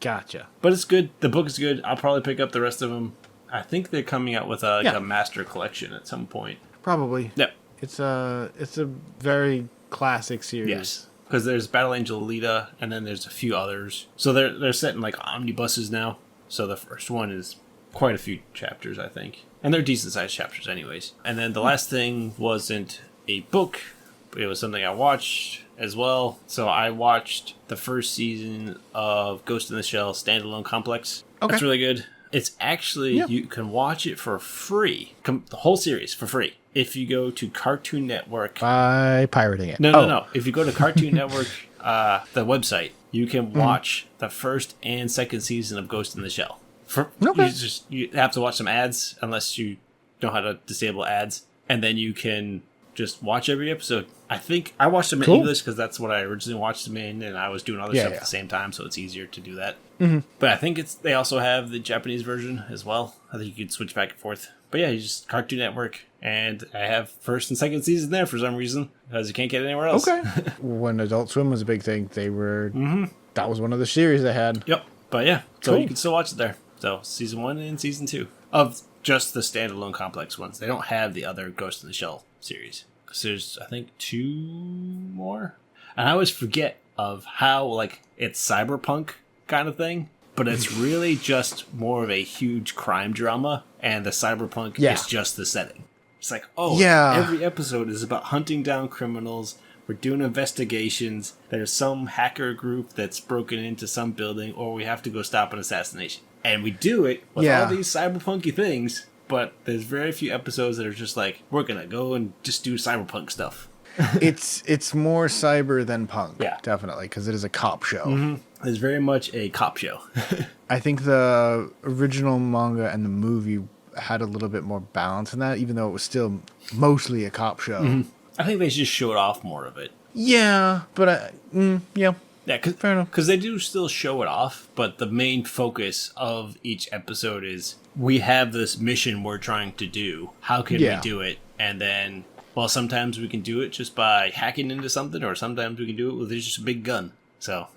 Gotcha. But it's good. The book is good. I'll probably pick up the rest of them. I think they're coming out with a master collection at some point. Probably. Yep. It's a very classic series. Yes. Because there's Battle Angel Alita, and then there's a few others. So they're set in like omnibuses now. So the first one is quite a few chapters, I think. And they're decent-sized chapters anyways. And then the last thing wasn't a book. It was something I watched as well. So I watched the first season of Ghost in the Shell Standalone Complex. Okay. That's really good. It's actually, you can watch it for free. The whole series for free. If you go to Cartoon Network. By pirating it. No. If you go to Cartoon Network, the website, you can watch the first and second season of Ghost in the Shell. You have to watch some ads unless you know how to disable ads, and then you can just watch every episode. I think I watched them in English because that's what I originally watched them in, and I was doing other stuff at the same time, so it's easier to do that. Mm-hmm. But I think they also have the Japanese version as well. I think you can switch back and forth. But yeah, you just Cartoon Network, and I have first and second season there for some reason because you can't get it anywhere else. Okay. When Adult Swim was a big thing, they were that was one of the series they had. Yep. But yeah, so you can still watch it there. So season 1 and season 2 of just the standalone Complex ones. They don't have the other Ghost in the Shell series. Because there's, I think, 2 more. And I always forget of how, like, it's cyberpunk kind of thing. But it's really just more of a huge crime drama. And the cyberpunk is just the setting. It's like, every episode is about hunting down criminals. We're doing investigations. There's some hacker group that's broken into some building, or we have to go stop an assassination. And we do it with all these cyberpunky things, but there's very few episodes that are just like, we're going to go and just do cyberpunk stuff. It's more cyber than punk, definitely, because it is a cop show. Mm-hmm. It's very much a cop show. I think the original manga and the movie had a little bit more balance in that, even though it was still mostly a cop show. Mm-hmm. I think they just showed off more of it. Yeah, but yeah, fair enough. Because they do still show it off, but the main focus of each episode is we have this mission we're trying to do. How can we do it? And then, well, sometimes we can do it just by hacking into something, or sometimes we can do it with just a big gun. So,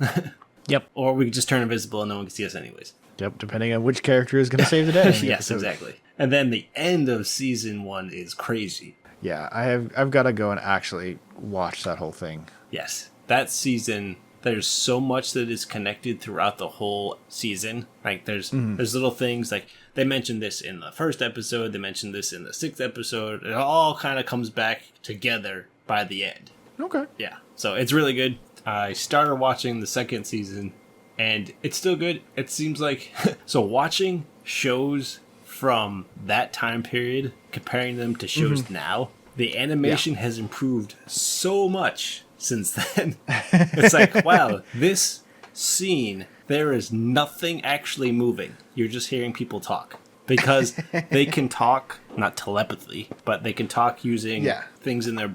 or we can just turn invisible and no one can see us anyways. Yep, depending on which character is going to save the day. Yes, exactly. And then the end of season 1 is crazy. Yeah, I've got to go and actually watch that whole thing. Yes, that season, there's so much that is connected throughout the whole season. Like there's little things like they mentioned this in the first episode, they mentioned this in the 6th episode. It all kind of comes back together by the end. Okay. Yeah, so it's really good. I started watching the 2nd season, and it's still good. It seems like so watching shows from that time period, comparing them to shows now, the animation has improved so much since then. It's like, wow, this scene, there is nothing actually moving. You're just hearing people talk. Because they can talk, not telepathically, but they can talk using things in their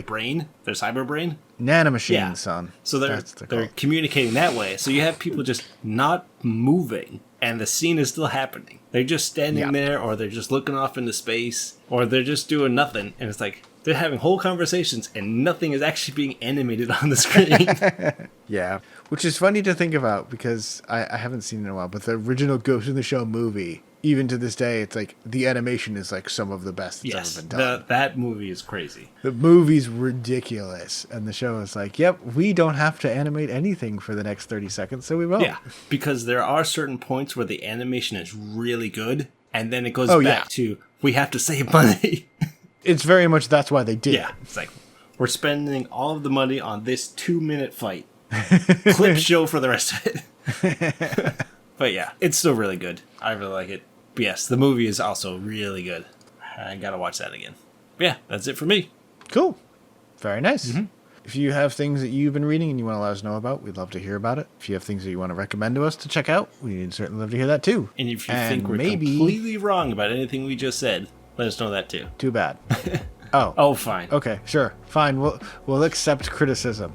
brain, their cyber brain. Nanomachines, son. So they're communicating that way. So you have people just not moving, and the scene is still happening. They're just standing there, or they're just looking off into space, or they're just doing nothing. And it's like they're having whole conversations, and nothing is actually being animated on the screen. Yeah, which is funny to think about because I haven't seen it in a while. But the original Ghost in the Shell movie, even to this day, it's like the animation is like some of the best that's ever been done. That movie is crazy. The movie's ridiculous, and the show is like, yep, we don't have to animate anything for the next 30 seconds, so we won't. Yeah, because there are certain points where the animation is really good, and then it goes back to, we have to save money. It's very much that's why they did it. It's like, we're spending all of the money on this 2-minute fight. Clip show for the rest of it. But yeah, it's still really good. I really like it. But yes, the movie is also really good. I gotta watch that again. But yeah, that's it for me. Cool. Very nice. Mm-hmm. If you have things that you've been reading and you want to let us know about, we'd love to hear about it. If you have things that you want to recommend to us to check out, we'd certainly love to hear that too. And if you think we're completely wrong about anything we just said, let us know that too. Too bad. Oh, fine. Okay, sure. Fine. We'll accept criticism.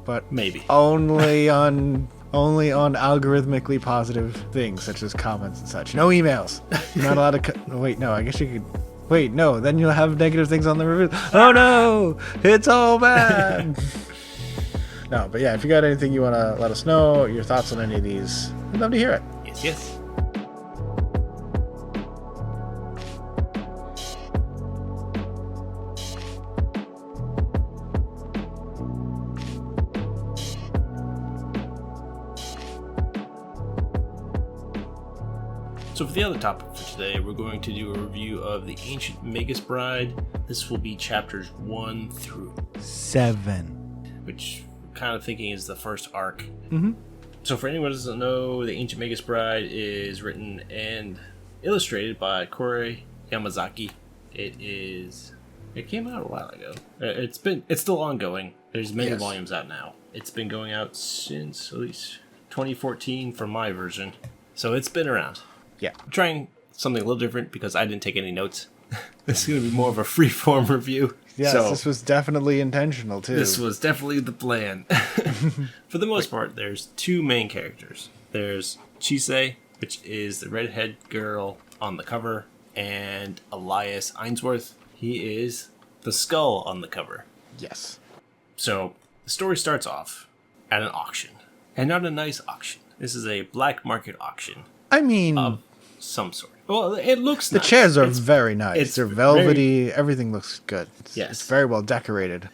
But maybe only on algorithmically positive things such as comments and such. No emails. You're not allowed to. Wait, no. I guess you could. Wait, no. Then you'll have negative things on the review. Oh no! It's all bad. No, but yeah. If you got anything you want to let us know, your thoughts on any of these, we'd love to hear it. Yes. So for the other topic for today, we're going to do a review of the Ancient Magus Bride. This will be chapters 1 through 7, which we're kind of thinking is the first arc. Mm-hmm. So for anyone who doesn't know, the Ancient Magus Bride is written and illustrated by Korei Yamazaki. It came out a while ago. It's still ongoing. There's many volumes out now. It's been going out since at least 2014 for my version. So it's been around. Yeah. I'm trying something a little different because I didn't take any notes. This is going to be more of a freeform review. Yes, so, this was definitely intentional, too. This was definitely the plan. For the most part, there's two main characters. There's Chise, which is the redhead girl on the cover, and Elias Ainsworth. He is the skull on the cover. Yes. So, the story starts off at an auction. And not a nice auction. This is a black market auction. I mean... Of some sort. Well, it looks nice. The chairs are very nice. They're velvety. Everything looks good. It's very well decorated.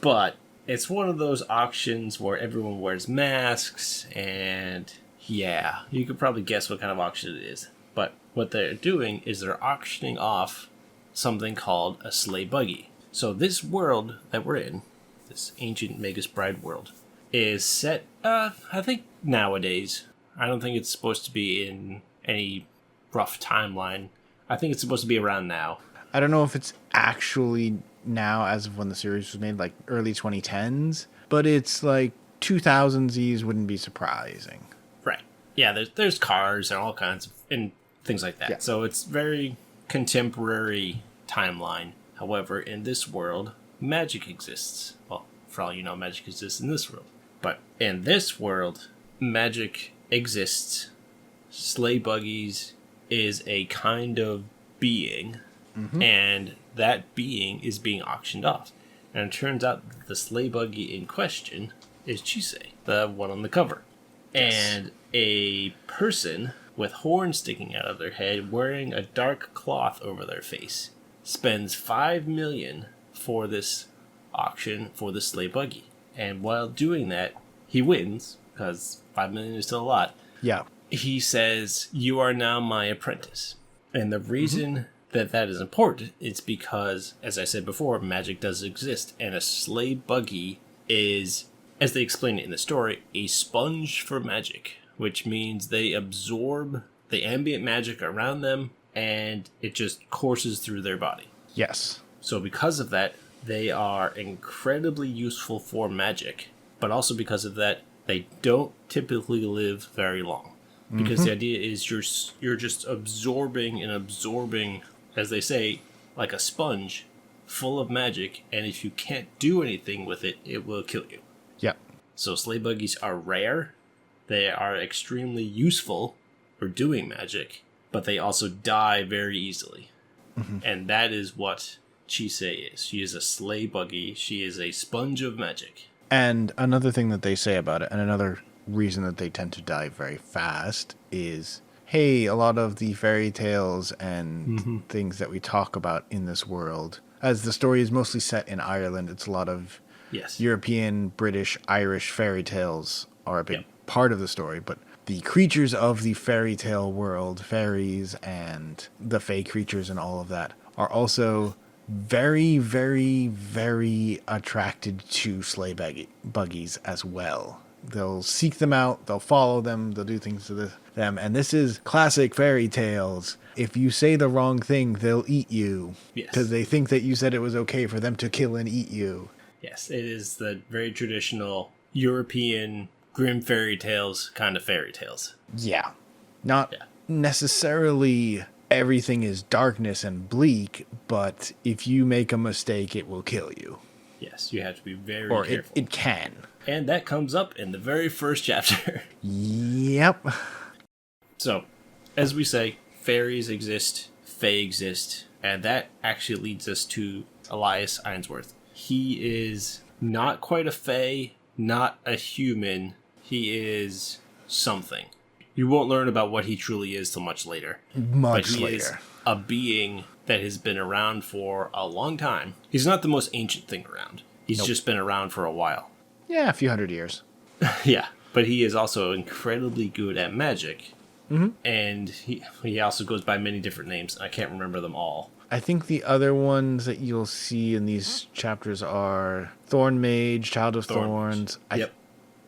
But it's one of those auctions where everyone wears masks, and yeah, you could probably guess what kind of auction it is. But what they're doing is they're auctioning off something called a Sleigh buggy. So this world that we're in, this Ancient Magus Bride world, is set, I think, nowadays. I don't think it's supposed to be in any rough timeline. I think it's supposed to be around now. I don't know if it's actually now as of when the series was made, like early 2010s, but it's like 2000s wouldn't be surprising. Right. Yeah, there's cars and all kinds of and things like that. Yeah. So it's very contemporary timeline. However, in this world, magic exists. Well, for all you know, magic exists in this world. But in this world, magic exists. Sleigh buggies is a kind of being, and that being is being auctioned off. And it turns out that the sleigh buggy in question is Chise, the one on the cover. Yes. And a person with horns sticking out of their head wearing a dark cloth over their face spends $5 million for this auction for the sleigh buggy. And while doing that, he wins, because $5 million is still a lot. Yeah. He says, "You are now my apprentice." And the reason that is important is because, as I said before, magic does exist. And a sleigh buggy is, as they explain it in the story, a sponge for magic, which means they absorb the ambient magic around them and it just courses through their body. Yes. So because of that, they are incredibly useful for magic, but also because of that, they don't typically live very long. Because the idea is you're just absorbing, as they say, like a sponge, full of magic, and if you can't do anything with it, it will kill you. Yep. So sleigh buggies are rare. They are extremely useful for doing magic, but they also die very easily. And that is what Chise is. She is a sleigh buggy. She is a sponge of magic. And another thing that they say about it, and another reason that they tend to die very fast is, hey, a lot of the fairy tales and things that we talk about in this world, as the story is mostly set in Ireland, it's a lot of European, British, Irish fairy tales are a big part of the story, but the creatures of the fairy tale world, fairies and the fae creatures and all of that, are also very, very, very attracted to sleigh buggies as well. They'll seek them out, they'll follow them, they'll do things to them. And this is classic fairy tales. If you say the wrong thing, they'll eat you. Yes. Because they think that you said it was okay for them to kill and eat you. Yes, it is the very traditional European grim fairy tales kind of fairy tales. Yeah. Not necessarily everything is darkness and bleak, but if you make a mistake, it will kill you. Yes, you have to be very careful. It can. And that comes up in the very first chapter. Yep. So, as we say, fairies exist, fae exist, and that actually leads us to Elias Ainsworth. He is not quite a fae, not a human. He is something. You won't learn about what he truly is till much later. But he is a being that has been around for a long time. He's not the most ancient thing around. He's just been around for a while. Yeah, a few hundred years. Yeah, but he is also incredibly good at magic. And he also goes by many different names. I can't remember them all. I think the other ones that you'll see in these chapters are Thorn Mage, Child of Thorns. Yep.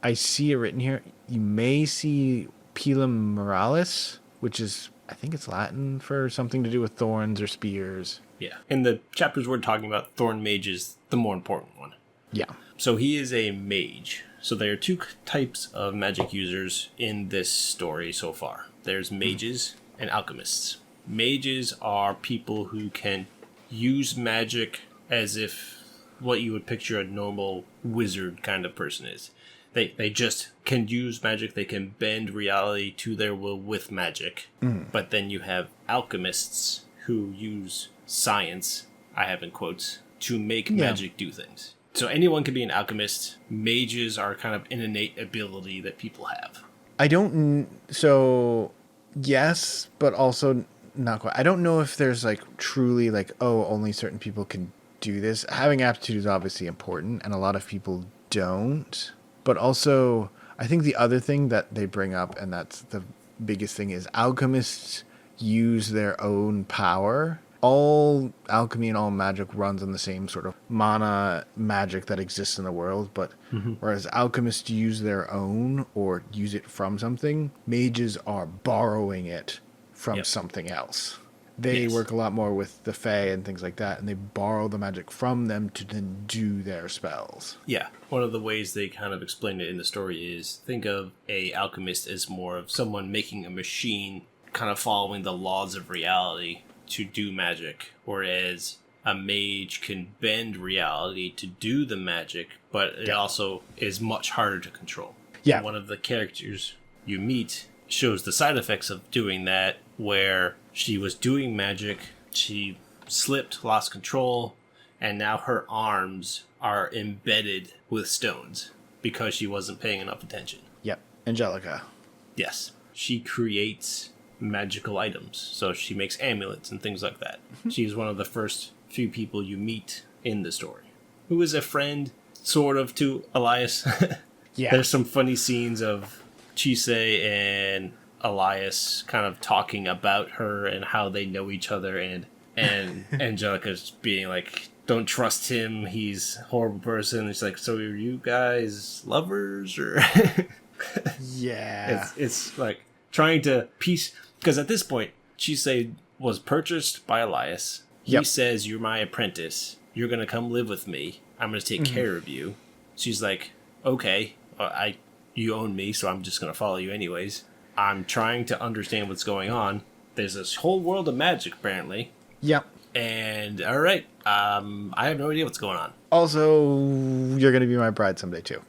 I see it written here. You may see Pilum Moralis, which is, I think it's Latin for something to do with thorns or spears. Yeah. In the chapters we're talking about, Thorn Mage is the more important one. Yeah. So he is a mage. So there are two types of magic users in this story so far. There's mages and alchemists. Mages are people who can use magic as if what you would picture a normal wizard kind of person is. They just can use magic. They can bend reality to their will with magic. But then you have alchemists who use science, I have in quotes, to make magic do things. So anyone can be an alchemist. Mages are kind of an innate ability that people have. So, yes, but also not quite. I don't know if there's like truly like, oh, only certain people can do this. Having aptitude is obviously important, and a lot of people don't. But also, I think the other thing that they bring up, and that's the biggest thing, is alchemists use their own power. All alchemy and all magic runs on the same sort of mana magic that exists in the world, but whereas alchemists use their own or use it from something, mages are borrowing it from something else. They work a lot more with the Fae and things like that, and they borrow the magic from them to then do their spells. Yeah. One of the ways they kind of explain it in the story is think of a alchemist as more of someone making a machine kind of following the laws of reality to do magic, whereas a mage can bend reality to do the magic, but it also is much harder to control. Yeah. And one of the characters you meet shows the side effects of doing that, where she was doing magic, she slipped, lost control, and now her arms are embedded with stones because she wasn't paying enough attention. Yep. Angelica. Yes. She creates magical items, so she makes amulets and things like that. She's one of the first few people you meet in the story, who is a friend, sort of, to Elias. Yeah. There's some funny scenes of Chise and Elias kind of talking about her and how they know each other, and Angelica's being like, don't trust him, he's a horrible person. It's like, so are you guys lovers? Or Yeah. It's like trying to piece, because at this point Chise was purchased by Elias. He says, you're my apprentice, you're gonna come live with me, I'm gonna take care of you. She's like, okay, you own me, so I'm just gonna follow you anyways. I'm trying to understand what's going on. There's this whole world of magic, apparently. Yep. And, alright, I have no idea what's going on. Also, you're going to be my bride someday, too.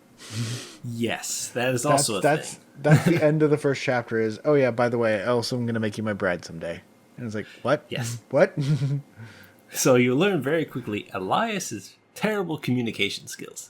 Yes, that is also a thing. That's the end of the first chapter is, oh yeah, by the way, I also am going to make you my bride someday. And it's like, what? Yes. What? So you learn very quickly Elias has terrible communication skills.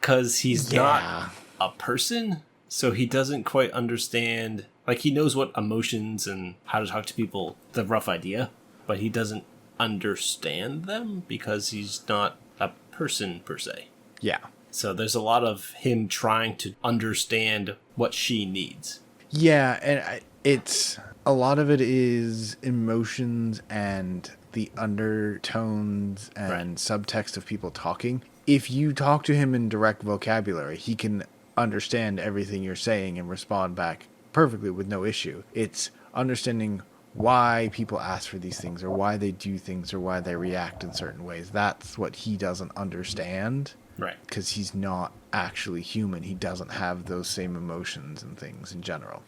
Because he's not a person, so he doesn't quite understand. Like, he knows what emotions and how to talk to people, the rough idea, but he doesn't understand them because he's not a person per se. Yeah. So there's a lot of him trying to understand what she needs. Yeah, and it's a lot of it is emotions and the undertones and subtext of people talking. If you talk to him in direct vocabulary, he can understand everything you're saying and respond back perfectly with no issue. It's understanding why people ask for these things or why they do things or why they react in certain ways. That's what he doesn't understand. Right. Because he's not actually human. He doesn't have those same emotions and things in general.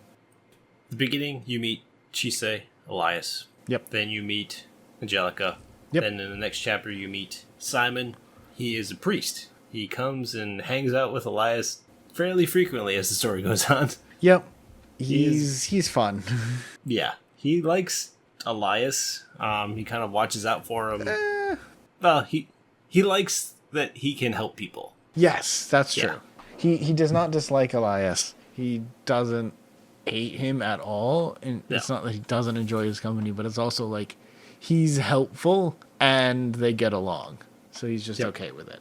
The beginning, you meet Chise, Elias. Yep. Then you meet Angelica. Yep. Then in the next chapter, you meet Simon. He is a priest. He comes and hangs out with Elias fairly frequently as the story goes on. Yep. He's fun. Yeah. He likes Elias. He kind of watches out for him. Well, he likes that he can help people. Yes, that's true. He does not dislike Elias. He doesn't hate him at all. And it's not that he doesn't enjoy his company, but it's also like he's helpful and they get along. So he's just okay with it.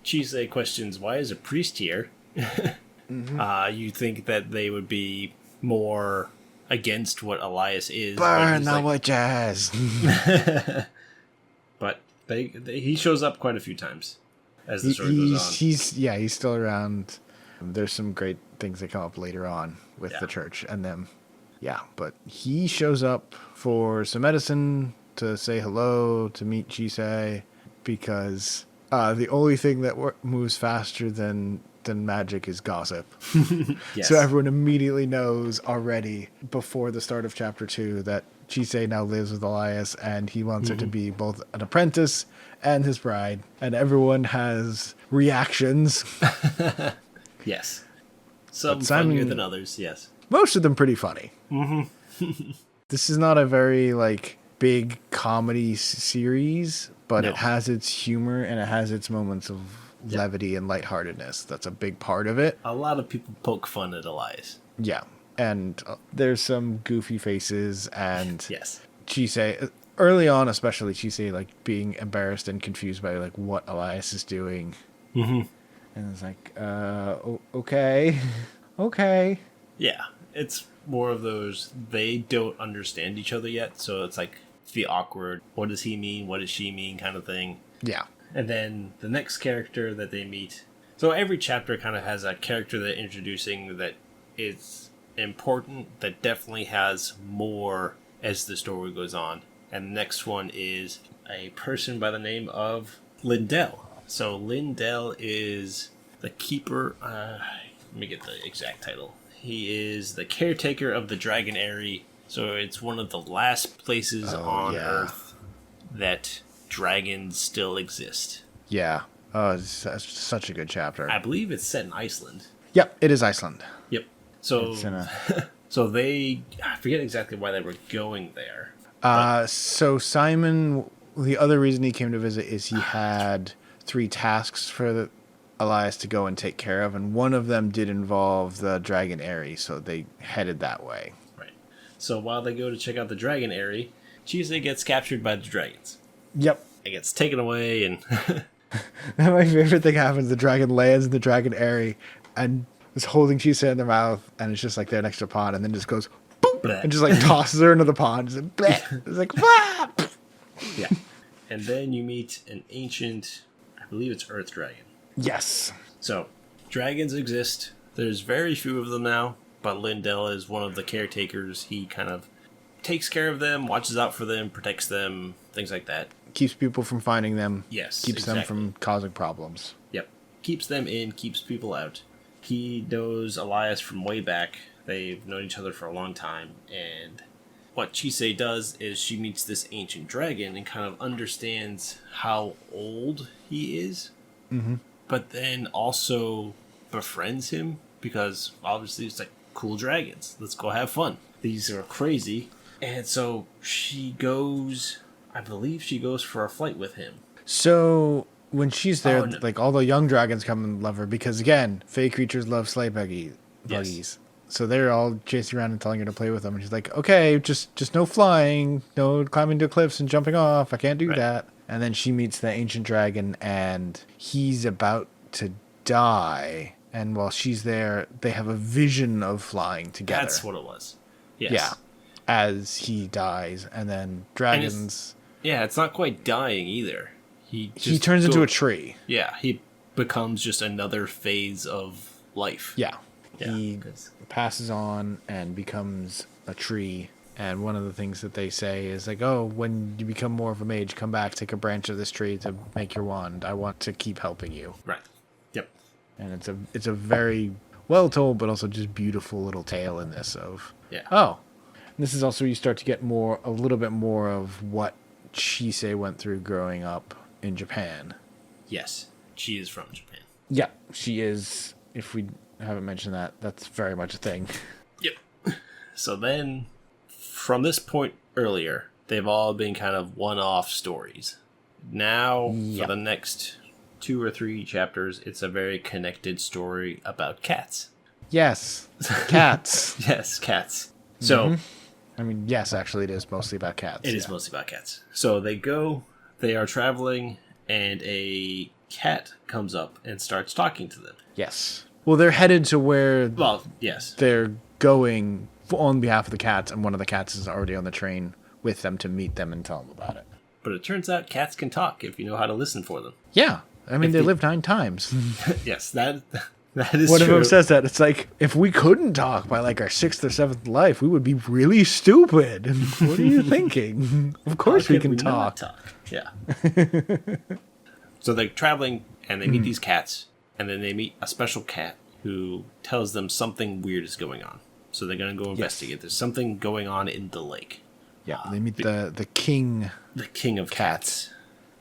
Chise questions, why is a priest here? You think that they would be more against what Elias is. Burn the witches! But he shows up quite a few times as the story goes on. He's still around. There's some great things that come up later on with the church and them. Yeah, but he shows up for some medicine, to say hello, to meet Chise, because the only thing that moves faster than magic is gossip. Yes. So everyone immediately knows already before the start of chapter 2 that Chise now lives with Elias, and he wants her to be both an apprentice and his bride. And everyone has reactions. Yes. Some Simon- funnier than others, yes. Most of them pretty funny. This is not a very, like, big comedy series, but No. it has its humor and it has its moments of levity and lightheartedness. That's a big part of it. A lot of people poke fun at Elias. Yeah. And there's some goofy faces and Yes. Chise, early on especially, Chise, like, being embarrassed and confused by, like, what Elias is doing. And it's like, okay. Okay. Yeah. It's more of those, they don't understand each other yet, so it's like the awkward, what does he mean, what does she mean kind of thing. Yeah. And then the next character that they meet. So every chapter kind of has a character they're introducing that is important, that definitely has more as the story goes on. And the next one is a person by the name of Lindell. So Lindell is the keeper. Let me get the exact title. He is the caretaker of the Dragon Eyrie. So it's one of the last places on Earth that dragons still exist. Yeah. It's such a good chapter. I believe it's set in Iceland. Yep, it is Iceland. Yep. So, It's in a... so I forget exactly why they were going there. So Simon, the other reason he came to visit is he had 3 tasks for Elias to go and take care of, and one of them did involve the Dragon Eyrie, so they headed that way. Right. So while they go to check out the Dragon Eyrie, Chise gets captured by the dragons. Yep. It gets taken away, and My favorite thing happens, the dragon lands in the Dragon Eyrie and is holding Chise in their mouth, and it's just like there next to a pond, and then just goes boop, Bleh. and just like tosses her into the pond. It's like, bleh. It's like, ah! yeah. And then you meet an ancient, I believe it's Earth Dragon. Yes. So, dragons exist. There's very few of them now, but Lindell is one of the caretakers. He kind of takes care of them, watches out for them, protects them, things like that. Keeps people from finding them. Yes, Keeps them exactly. from causing problems. Yep. Keeps them in, keeps people out. He knows Elias from way back. They've known each other for a long time. And what Chise does is she meets this ancient dragon and kind of understands how old he is. Mm-hmm. But then also befriends him because obviously it's like, cool dragons. Let's go have fun. These are crazy. And so she goes, I believe she goes for a flight with him. So when she's there, Oh, no. like all the young dragons come and love her because again, fey creatures love sleigh buggies. Yes. So they're all chasing around and telling her to play with them, and she's like, "Okay, just no flying, no climbing to cliffs and jumping off. I can't do Right. that." And then she meets the ancient dragon, and he's about to die. And while she's there, they have a vision of flying together. That's what it was. Yes. Yeah, as he dies, and then dragons. Yeah, it's not quite dying either. He Turns into a tree. Yeah, he becomes just another phase of life. Yeah. Yeah, He 'cause- passes on and becomes a tree. And one of the things that they say is like, oh, when you become more of a mage, come back, take a branch of this tree to make your wand. I want to keep helping you. Right. Yep. And it's a very well told, but also just beautiful little tale in this of, Yeah. oh, and this is also where you start to get a little bit more of what Chise went through growing up in Japan. Yes. She is from Japan. Yeah, she is. If we haven't mentioned that, that's very much a thing. Yep. So then, from this point earlier, they've all been kind of one-off stories. Now, Yep. for the next 2 or 3 chapters, it's a very connected story about cats. Yes, cats. Yes, cats. So, I mean, yes, actually, it is mostly about cats. it is mostly about cats. So they are traveling, and a cat comes up and starts talking to them. Yes. Well, they're headed to where Well, yes. they're going on behalf of the cats, and one of the cats is already on the train with them to meet them and tell them about it. But it turns out cats can talk if you know how to listen for them. Yeah. I mean, If they they- live 9 times. Yes, that is One of true. them says that. It's like, if we couldn't talk by like our 6th or 7th life, we would be really stupid. What are you thinking? Of course we can not talk. Yeah. So they're traveling, and they meet these cats, and then they meet a special cat who tells them something weird is going on. So they're going to go investigate. There's something going on in the lake. Yeah, they meet the king. The king of cats.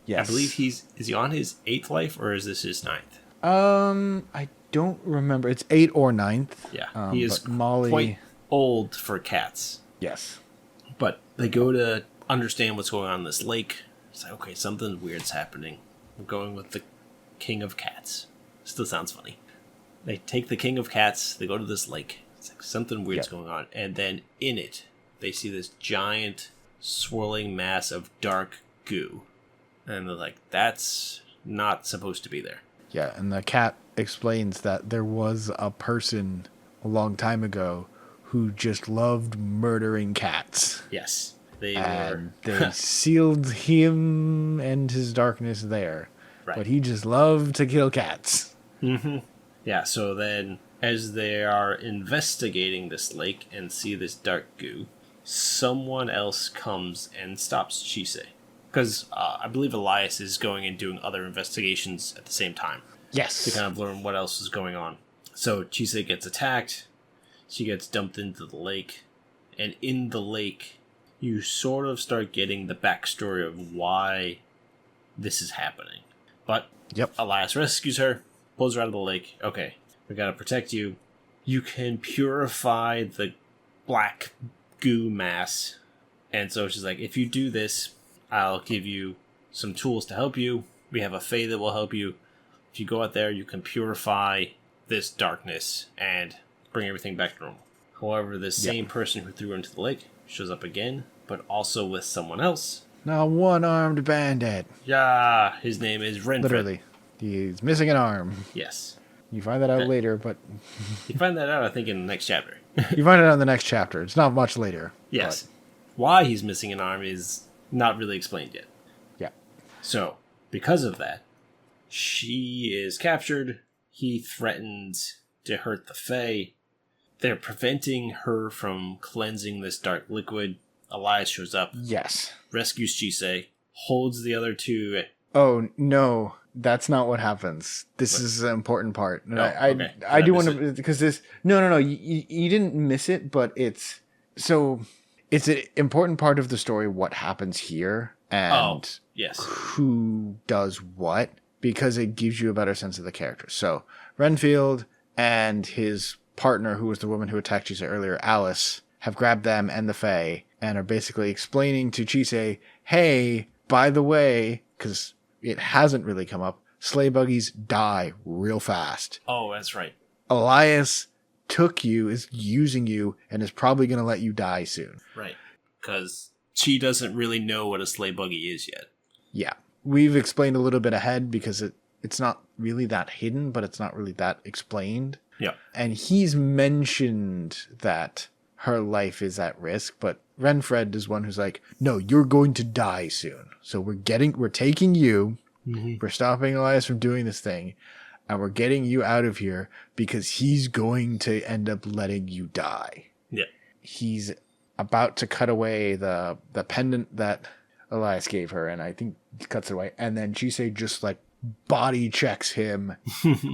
Yes. I believe is he on his 8th life, or is this his 9th? I don't remember. It's 8th or 9th. Yeah, he is but Molly... quite old for cats. Yes. But they go to understand what's going on in this lake. It's like, okay, something weird's happening. I'm going with the king of cats. Still sounds funny. They take the king of cats, they go to this lake. It's like something weird's going on. And then in it, they see this giant swirling mass of dark goo. And they're like, that's not supposed to be there. Yeah, and the cat explains that there was a person a long time ago who just loved murdering cats. Yes. They sealed him and his darkness there. Right. But he just loved to kill cats. Mm-hmm. Yeah, so then as they are investigating this lake and see this dark goo, someone else comes and stops Chise. Because I believe Elias is going and doing other investigations at the same time. Yes. To kind of learn what else is going on. So Chise gets attacked. She gets dumped into the lake. And in the lake, you sort of start getting the backstory of why this is happening. But Elias rescues her, pulls her out of the lake. Okay, we gotta protect you. You can purify the black goo mass. And so she's like, if you do this, I'll give you some tools to help you. We have a fae that will help you. If you go out there, you can purify this darkness and bring everything back to normal. However, this same person who threw her into the lake shows up again, but also with someone else. Now one-armed bandit. Yeah, his name is Renfred. Literally. He's missing an arm. Yes. You find that out later, but... You find that out, I think, in the next chapter. You find it out in the next chapter. It's not much later. Yes. But... Why he's missing an arm is not really explained yet. Yeah. So, because of that, she is captured. He threatens to hurt the fae. They're preventing her from cleansing this dark liquid. Elias shows up. Yes. Rescues Chise. Holds the other two. Oh, no. That's not what happens. This is an important part. Oh, okay. I do want to... Because this... No. You didn't miss it, but it's... So, it's an important part of the story what happens here. And who does what. Because it gives you a better sense of the characters. So, Renfield and his partner, who was the woman who attacked Chise earlier, Alice, have grabbed them and the fae and are basically explaining to Chise, hey, by the way, because it hasn't really come up, sleigh buggies die real fast. Oh, that's right. Elias took you, is using you, and is probably going to let you die soon. Right, because she doesn't really know what a sleigh buggy is yet. Yeah. We've explained a little bit ahead because it's not really that hidden, but it's not really that explained. Yeah. And he's mentioned that her life is at risk, but Renfred is one who's like, no, you're going to die soon. So we're taking you, we're stopping Elias from doing this thing, and we're getting you out of here because he's going to end up letting you die. Yeah. He's about to cut away the pendant that Elias gave her, and I think he cuts it away, and then Chise just like body checks him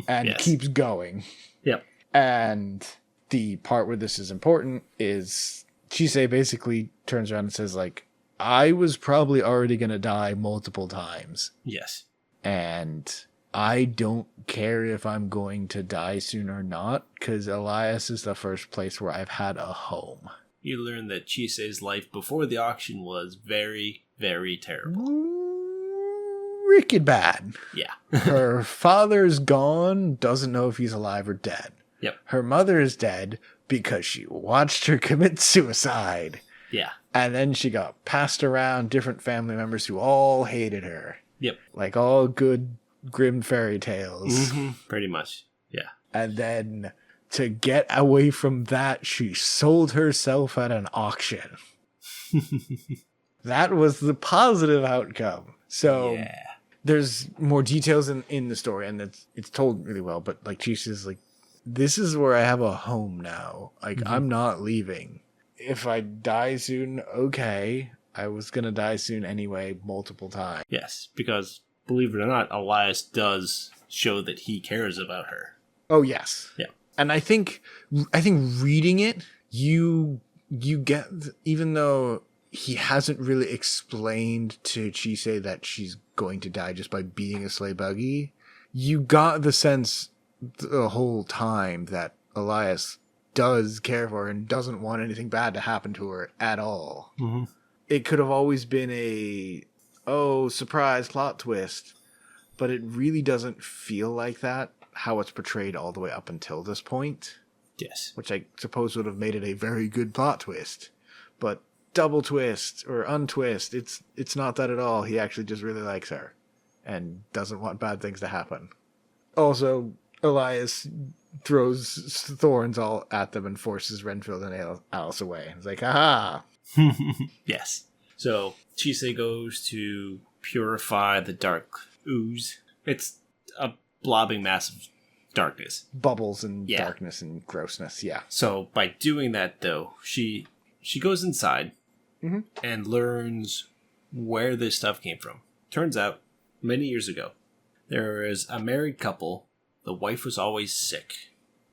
and keeps going. Yep. And the part where this is important is Chise basically turns around and says, like, I was probably already going to die multiple times. Yes. And I don't care if I'm going to die soon or not, because Elias is the first place where I've had a home. You learn that Chise's life before the auction was very, very terrible. Wicked bad. Yeah. Her father's gone, doesn't know if he's alive or dead. Yep. Her mother is dead because she watched her commit suicide. Yeah. And then she got passed around different family members who all hated her. Yep. Like all good grim fairy tales. Mm-hmm. Pretty much. Yeah. And then to get away from that, she sold herself at an auction. That was the positive outcome. So there's more details in the story, and it's told really well. But like Chise is like, this is where I have a home now. Like I'm not leaving. If I die soon, okay. I was gonna die soon anyway, multiple times. Yes, because believe it or not, Elias does show that he cares about her. Oh yes. Yeah. And I think reading it, you get, even though he hasn't really explained to Chise that she's going to die just by being a sleigh buggy. You got the sense the whole time that Elias does care for her and doesn't want anything bad to happen to her at all. Mm-hmm. It could have always been surprise plot twist, but it really doesn't feel like that, how it's portrayed all the way up until this point. Yes. Which I suppose would have made it a very good plot twist. But double twist or untwist, it's not that at all. He actually just really likes her and doesn't want bad things to happen. Also, Elias throws thorns all at them and forces Renfield and Alice away. It's like, aha! Yes. So, Chise goes to purify the dark ooze. It's a blobbing mass of darkness. Bubbles and darkness and grossness, yeah. So, by doing that, though, she goes inside and learns where this stuff came from. Turns out, many years ago, there is a married couple. The wife was always sick.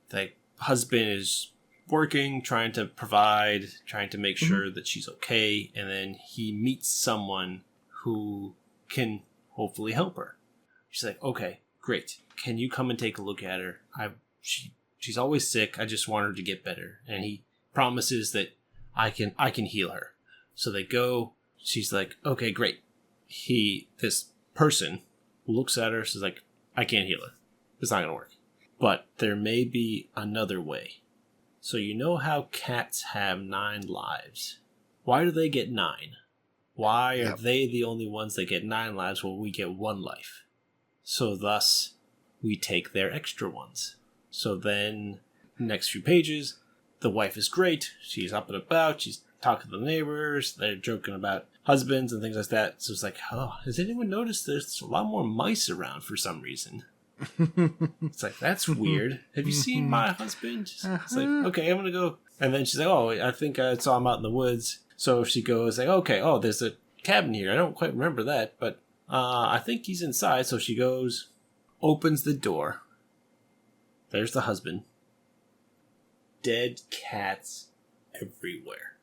The husband is working, trying to provide, trying to make sure that she's okay, and then he meets someone who can hopefully help her. She's like, okay, great. Can you come and take a look at her? She's always sick. I just want her to get better. And he promises that I can heal her. So they go. She's like, okay, great. This person looks at her, says like, I can't heal her. It's not going to work. But there may be another way. So you know how cats have 9 lives. Why do they get 9? Why are they the only ones that get 9 lives while we get 1 life? So thus, we take their extra ones. So then, next few pages, the wife is great. She's up and about. She's talking to the neighbors. They're joking about husbands and things like that. So it's like, oh, has anyone noticed there's a lot more mice around for some reason? It's like, that's weird. Have you seen my husband? It's like, okay, I'm gonna go. And then she's like, oh, I think I saw him out in the woods. So she goes like, okay, oh, there's a cabin here. I don't quite remember that, but I think he's inside. So she goes, opens the door. There's the husband. Dead cats everywhere.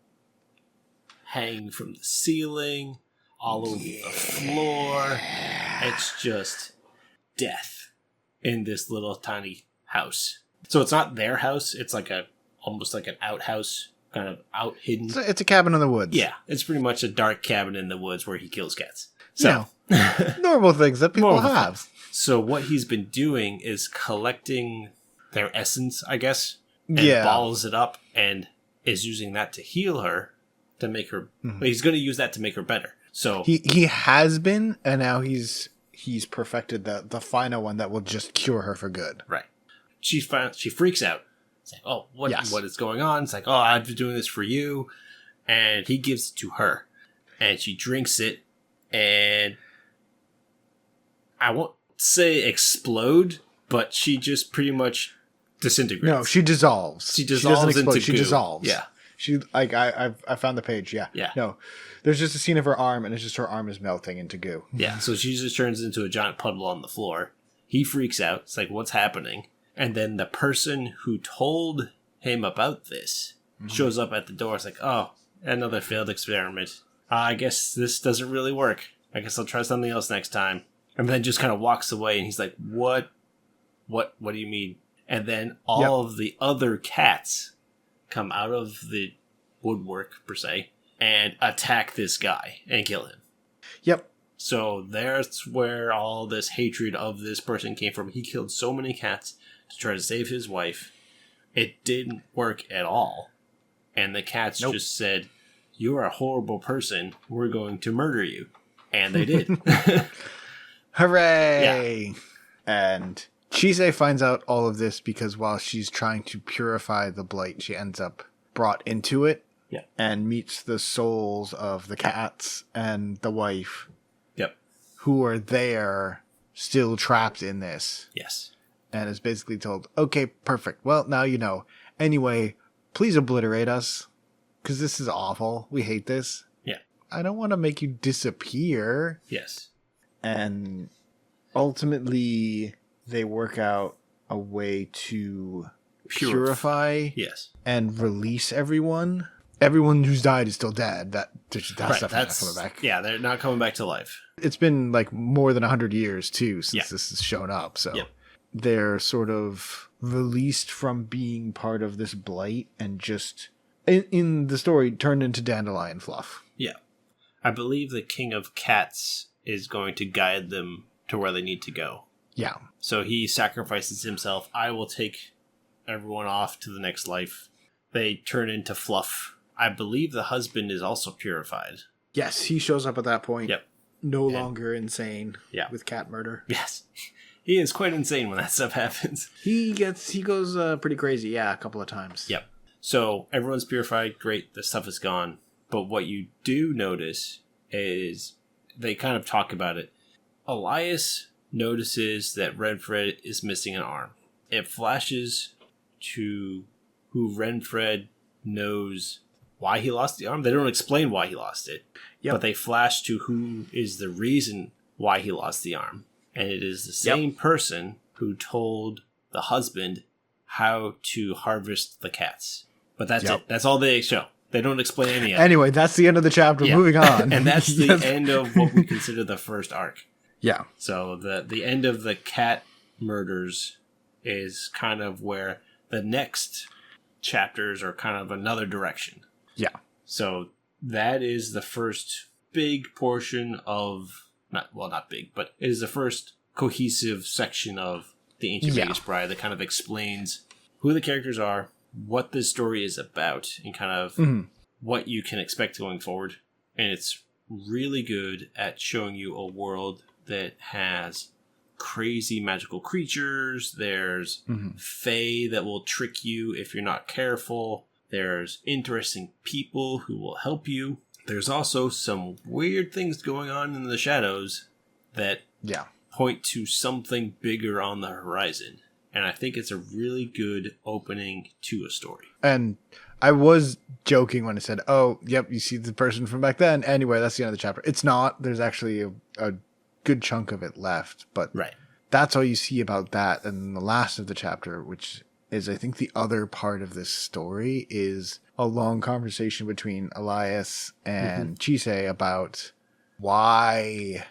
Hanging from the ceiling, all over the floor. It's just death in this little tiny house. So it's not their house. It's like almost like an outhouse, kind of out hidden. It's a cabin in the woods. Yeah, it's pretty much a dark cabin in the woods where he kills cats. So normal things that people have. So what he's been doing is collecting their essence, I guess, and balls it up and is using that to heal her, to make her. But he's going to use that to make her better. So he has been, and now he's perfected the final one that will just cure her for good. Right. She freaks out. It's like, oh, what is going on? It's like, oh, I've been doing this for you. And he gives it to her. And she drinks it. And I won't say explode, but she just pretty much disintegrates. No, she dissolves. She dissolves into goo. She dissolves. Yeah. She I found the page. Yeah. No, there's just a scene of her arm, and it's just her arm is melting into goo. Yeah. So she just turns into a giant puddle on the floor. He freaks out. It's like, what's happening? And then the person who told him about this shows up at the door. It's like, oh, another failed experiment. I guess this doesn't really work. I guess I'll try something else next time. And then just kind of walks away, and he's like, what do you mean? And then all of the other cats come out of the woodwork, per se, and attack this guy and kill him. Yep. So that's where all this hatred of this person came from. He killed so many cats to try to save his wife. It didn't work at all. And the cats just said, you're a horrible person. We're going to murder you. And they did. Hooray! Yeah. And Chise finds out all of this because while she's trying to purify the blight, she ends up brought into it and meets the souls of the cats and the wife who are there still trapped in this. Yes. And is basically told, okay, perfect. Well, now you know. Anyway, please obliterate us because this is awful. We hate this. Yeah. I don't want to make you disappear. Yes. And ultimately, they work out a way to purify yes. and release everyone. everyone who's died is still dead. That's definitely not coming back. Yeah, they're not coming back to life. It's been like more than 100 years too since this has shown up. So they're sort of released from being part of this blight and just in the story turned into dandelion fluff. Yeah. I believe the King of Cats is going to guide them to where they need to go. Yeah. So he sacrifices himself. I will take everyone off to the next life. They turn into fluff. I believe the husband is also purified. Yes, he shows up at that point. Yep. No longer insane with cat murder. Yes. He is quite insane when that stuff happens. He goes pretty crazy, a couple of times. Yep. So everyone's purified, great, the stuff is gone. But what you do notice is they kind of talk about it. Elias notices that Renfred is missing an arm. It flashes to who Renfred knows why he lost the arm. They don't explain why he lost it. Yep. But they flash to who is the reason why he lost the arm. And it is the same person who told the husband how to harvest the cats. But that's it. That's all they show. They don't explain any of it. Anyway, that's the end of the chapter. Yeah. Moving on. And that's the end of what we consider the first arc. Yeah. So the end of the cat murders is kind of where the next chapters are kind of another direction. Yeah. So that is the first big portion of, not big, but it is the first cohesive section of the Ancient Magus Bride that kind of explains who the characters are, what this story is about, and kind of what you can expect going forward. And it's really good at showing you a world that has crazy magical creatures. There's fae that will trick you if you're not careful. There's interesting people who will help you. There's also some weird things going on in the shadows that point to something bigger on the horizon. And I think it's a really good opening to a story. And I was joking when I said, oh, yep, you see the person from back then. Anyway, that's the end of the chapter. It's not. There's actually a good chunk of it left. But that's all you see about that. And the last of the chapter, which is, I think, the other part of this story, is a long conversation between Elias and Chise about why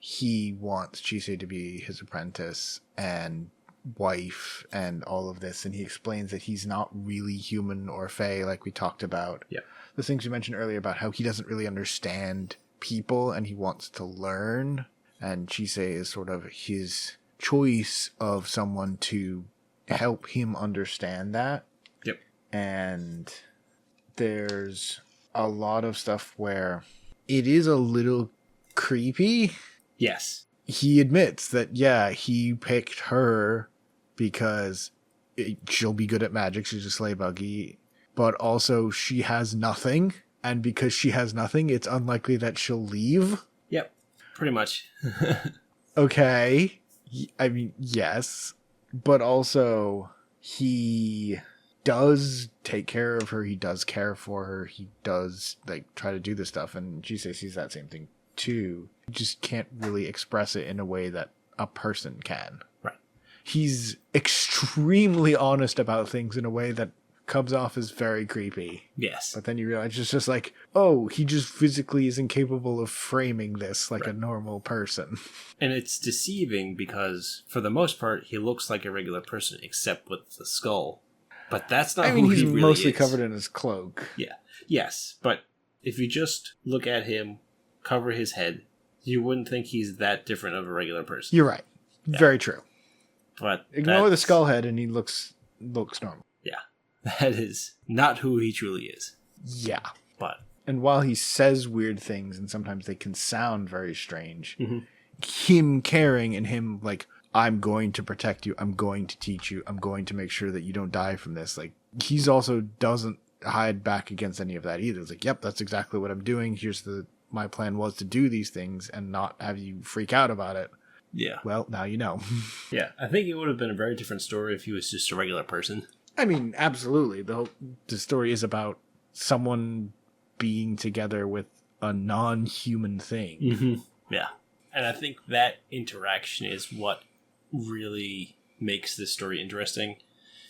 he wants Chise to be his apprentice and wife and all of this. And he explains that he's not really human or fae, like we talked about. Yeah. The things you mentioned earlier about how he doesn't really understand people and he wants to learn. And Chise is sort of his choice of someone to help him understand that. Yep. And there's a lot of stuff where it is a little creepy. Yes. He admits that, he picked her because she'll be good at magic. She's a sleigh buggy. But also she has nothing. And because she has nothing, it's unlikely that she'll leave. Yep. Pretty much. Okay. I mean, yes. But also, he does take care of her. He does care for her. He does, try to do this stuff. And Chise sees that same thing, too. You just can't really express it in a way that a person can. Right. He's extremely honest about things in a way that comes off as very creepy. Yes. But then you realize it's just he just physically is incapable of framing this like a normal person. And it's deceiving because, for the most part, he looks like a regular person, except with the skull. But that's not who he really is. He's mostly covered in his cloak. Yeah. Yes, but if you just look at him, cover his head, you wouldn't think he's that different of a regular person. You're right. Yeah. Very true. But ignore the skull head and he looks normal. Yeah. That is not who he truly is. Yeah. But. And while he says weird things, and sometimes they can sound very strange, him caring and him I'm going to protect you, I'm going to teach you, I'm going to make sure that you don't die from this. He's also doesn't hide back against any of that either. It's yep, that's exactly what I'm doing. My plan was to do these things and not have you freak out about it. Yeah. Well, now you know. Yeah. I think it would have been a very different story if he was just a regular person. I mean, absolutely. The story is about someone being together with a non-human thing. Yeah. And I think that interaction is what really makes this story interesting.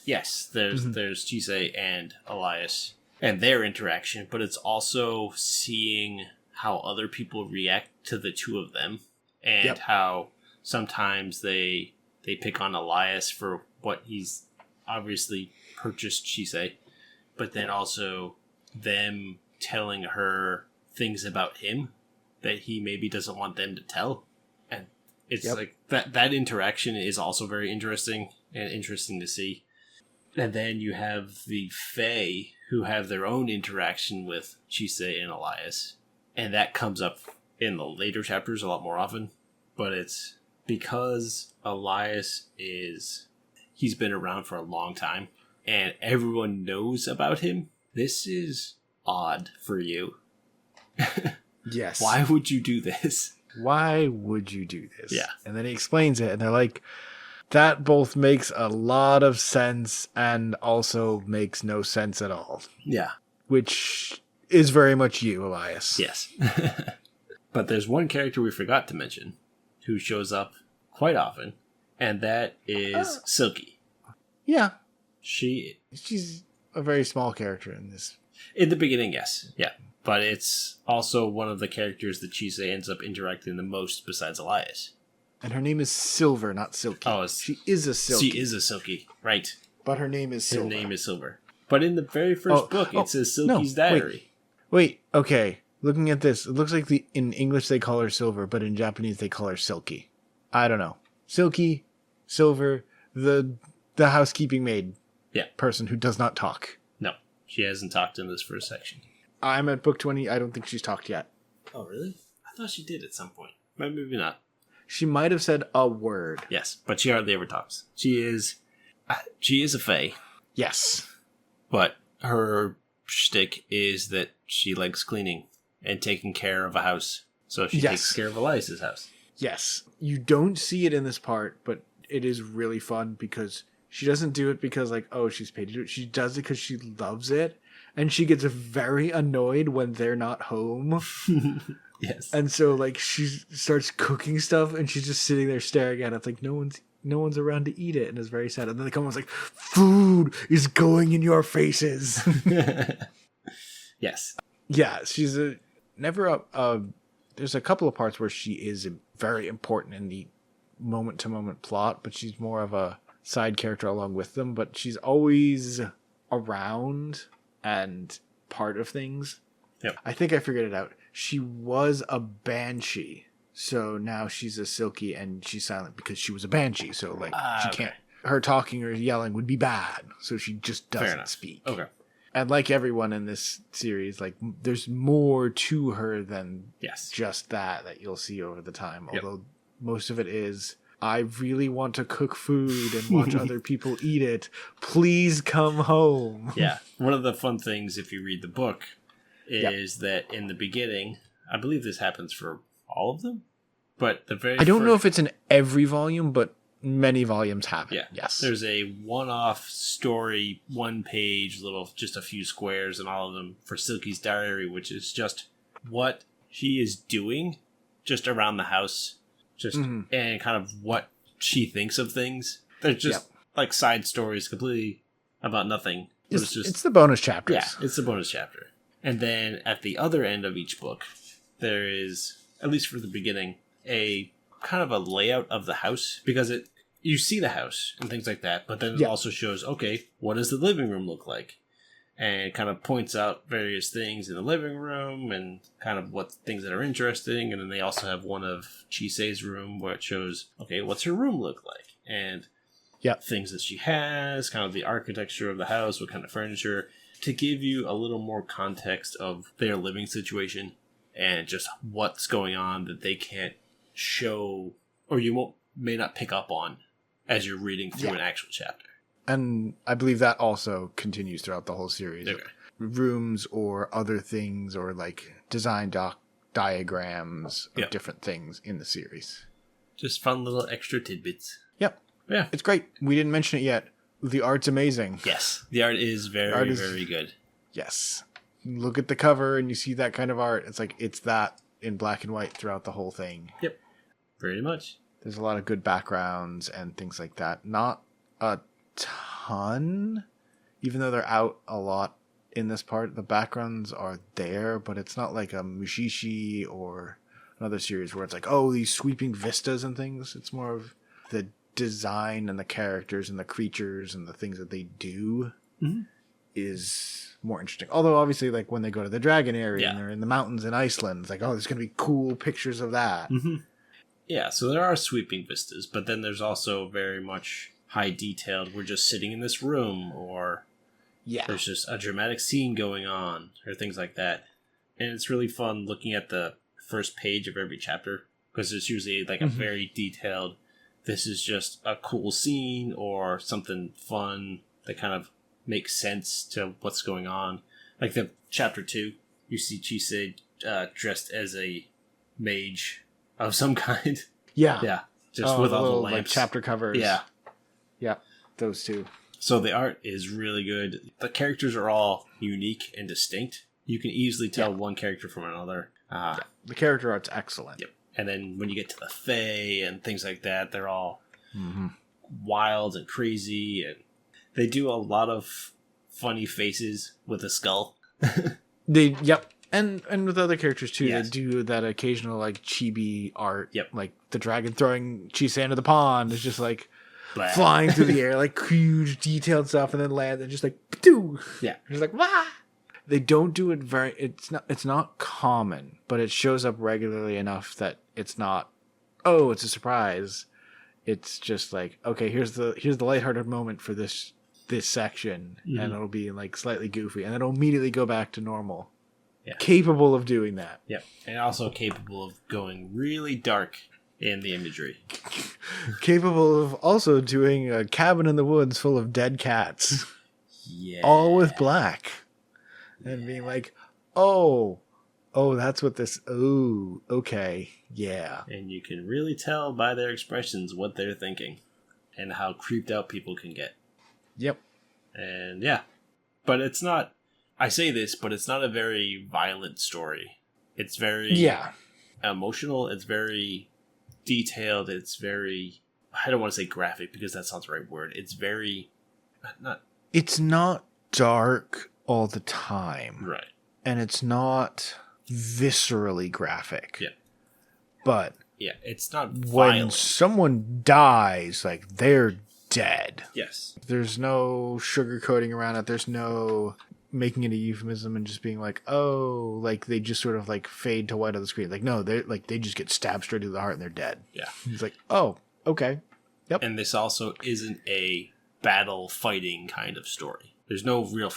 Yes, there's Chise and Elias, and their interaction, but it's also seeing how other people react to the two of them, and how sometimes they pick on Elias for what he's obviously purchased Chise, but then also them telling her things about him that he maybe doesn't want them to tell. And it's like that interaction is also very interesting and interesting to see. And then you have the Fae who have their own interaction with Chise and Elias. And that comes up in the later chapters a lot more often. But it's because Elias he's been around for a long time and everyone knows about him. This is odd for you. Yes. Why would you do this? Why would you do this? Yeah. And then he explains it, and they're like, that both makes a lot of sense and also makes no sense at all. Yeah. Which is very much you, Elias. Yes. But there's one character we forgot to mention who shows up quite often, and that is Silky. Yeah. She's a very small character in this. In the beginning, yes. Yeah. But it's also one of the characters that Chise ends up interacting the most besides Elias. And her name is Silver, not Silky. Oh, she is a Silky. She is a Silky, right. But her name is Silver. Her name is Silver. But in the very first book, it says Silky's diary. Wait, okay. Looking at this, it looks like in English they call her Silver, but in Japanese they call her Silky. I don't know. Silky, Silver, the housekeeping maid person who does not talk. No, she hasn't talked in this first section. I'm at book 20. I don't think she's talked yet. Oh, really? I thought she did at some point. Maybe not. She might have said a word. Yes, but she hardly ever talks. She is a fae. Yes. But her shtick is that she likes cleaning and taking care of a house. So she takes care of Elias's house. Yes. You don't see it in this part, but it is really fun because she doesn't do it because, like, oh, she's paid to do it. She does it because she loves it. And she gets very annoyed when they're not home. Yes. And so, like, she starts cooking stuff and she's just sitting there staring at it. It's like, no one's around to eat it. And it's very sad. And then they come and it's like, food is going in your faces. Yes. Yeah, she's there's a couple of parts where she is very important in the moment-to-moment plot, but she's more of a side character along with them. But she's always around and part of things. Yep. I think I figured it out. She was a banshee, so now she's a Silky, and she's silent because she was a banshee. So, like, she can't. Her talking or yelling would be bad, so she just doesn't speak. Okay. And like everyone in this series, like, there's more to her than just that you'll see over the time. Although most of it is, I really want to cook food and watch other people eat it. Please come home. Yeah. One of the fun things, if you read the book, is that in the beginning, I believe this happens for all of them, but I don't know if it's in every volume, but many volumes have it. Yeah. Yes. There's a one-off story, one page, just a few squares and all of them for Silky's diary, which is just what she is doing just around the house, and kind of what she thinks of things. They're just like side stories completely about nothing. It's the bonus chapters. Yeah, it's the bonus chapter. And then at the other end of each book, there is, at least for the beginning, a kind of a layout of the house, because you see the house and things like that, but then it also shows, okay, what does the living room look like? And it kind of points out various things in the living room and kind of what things that are interesting. And then they also have one of Chise's room where it shows, okay, what's her room look like? And things that she has, kind of the architecture of the house, what kind of furniture, to give you a little more context of their living situation and just what's going on that they can't show, or you may not pick up on as you're reading through an actual chapter. And I believe that also continues throughout the whole series. Okay. Rooms or other things, or like design diagrams of different things in the series. Just fun little extra tidbits. Yep. Yeah. It's great. We didn't mention it yet. The art's amazing. Yes. The art is very, very good. Yes. Look at the cover and you see that kind of art. It's like, it's that in black and white throughout the whole thing. Yep. Pretty much. There's a lot of good backgrounds and things like that. Not a ton, even though they're out a lot in this part. The backgrounds are there, but it's not like a Mushishi or another series where it's like, oh, these sweeping vistas and things. It's more of the design and the characters and the creatures and the things that they do is more interesting. Although obviously, like when they go to the dragon area and they're in the mountains in Iceland, it's like, oh, there's going to be cool pictures of that. Yeah, so there are sweeping vistas, but then there's also very much high detailed. We're just sitting in this room, or there's just a dramatic scene going on, or things like that. And it's really fun looking at the first page of every chapter, because it's usually like a very detailed, this is just a cool scene or something fun that kind of makes sense to what's going on. Like the chapter 2, you see Chise dressed as a mage of some kind. Yeah. Just with all the lamps. Like chapter covers. Yeah. Yeah, those two. So the art is really good. The characters are all unique and distinct. You can easily tell one character from another. The character art's excellent. Yep. And then when you get to the Fae and things like that, they're all wild and crazy. And they do a lot of funny faces with a skull. And with other characters too, they do that occasional like chibi art. Yep. Like the dragon throwing Chise into the pond is just like flying through the air, like huge detailed stuff, and then land and just like doo. Yeah. Just like wah. They don't do it very. It's not common, but it shows up regularly enough that it's not. Oh, it's a surprise. It's just like, okay, here's the lighthearted moment for this section, and it'll be like slightly goofy, and then it'll immediately go back to normal. Yeah. Capable of doing that. Yep. And also capable of going really dark in the imagery. Capable of also doing a cabin in the woods full of dead cats. Yeah. All with black. And being like, oh, that's what this, okay, yeah. And you can really tell by their expressions what they're thinking and how creeped out people can get. Yep. And yeah, but it's not, I say this, but it's not a very violent story. It's very emotional. It's very detailed. It's very, I don't want to say graphic because that sounds the right word. It's very, it's not dark all the time. Right. And it's not viscerally graphic. Yeah. But yeah, it's not when violent. Someone dies, like they're dead. Yes. There's no sugarcoating around it. There's no making it a euphemism and just being like, oh, like they just sort of like fade to white on the screen. Like, no, they're like, they just get stabbed straight to the heart and they're dead. Yeah. It's like, oh, okay. Yep. And this also isn't a battle fighting kind of story. There's no real...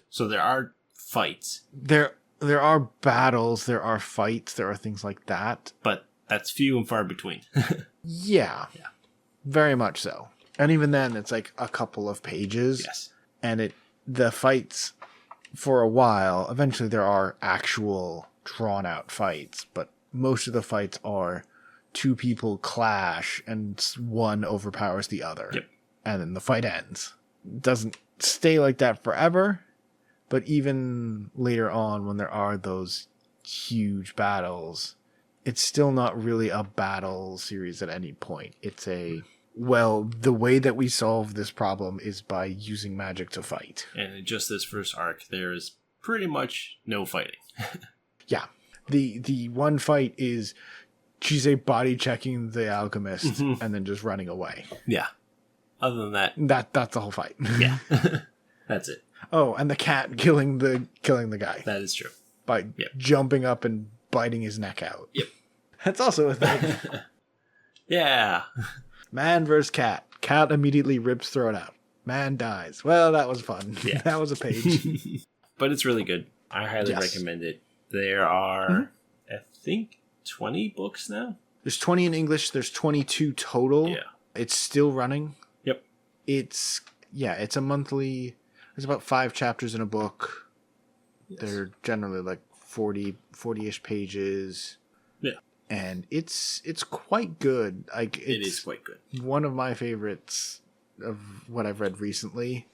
so there are fights. There are battles, there are fights, there are things like that. But that's few and far between. Yeah. Very much so. And even then, it's like a couple of pages. Yes. And the fights, for a while, eventually there are actual drawn-out fights. But most of the fights are two people clash and one overpowers the other. Yep. And then the fight ends. It doesn't stay like that forever, but even later on when there are those huge battles, it's still not really a battle series at any point. It's the way that we solve this problem is by using magic to fight. And in just this first arc, there is pretty much no fighting. Yeah. The one fight is Chise body checking the Alchemist and then just running away. Yeah. Other than that, that's the whole fight. Yeah. That's it. Oh, and the cat killing the guy. That is true. By jumping up and biting his neck out. Yep. That's also a thing. Yeah. Man versus cat. Cat immediately rips throat out. Man dies. Well, that was fun. Yeah. That was a page. But it's really good. I highly recommend it. There are, I think, 20 books now. There's 20 in English. There's 22 total. Yeah. It's still running. Yep. It's a monthly. There's about 5 chapters in a book. Yes. They're generally like 40-ish pages. Yeah. And it's quite good. Like it is quite good. One of my favorites of what I've read recently.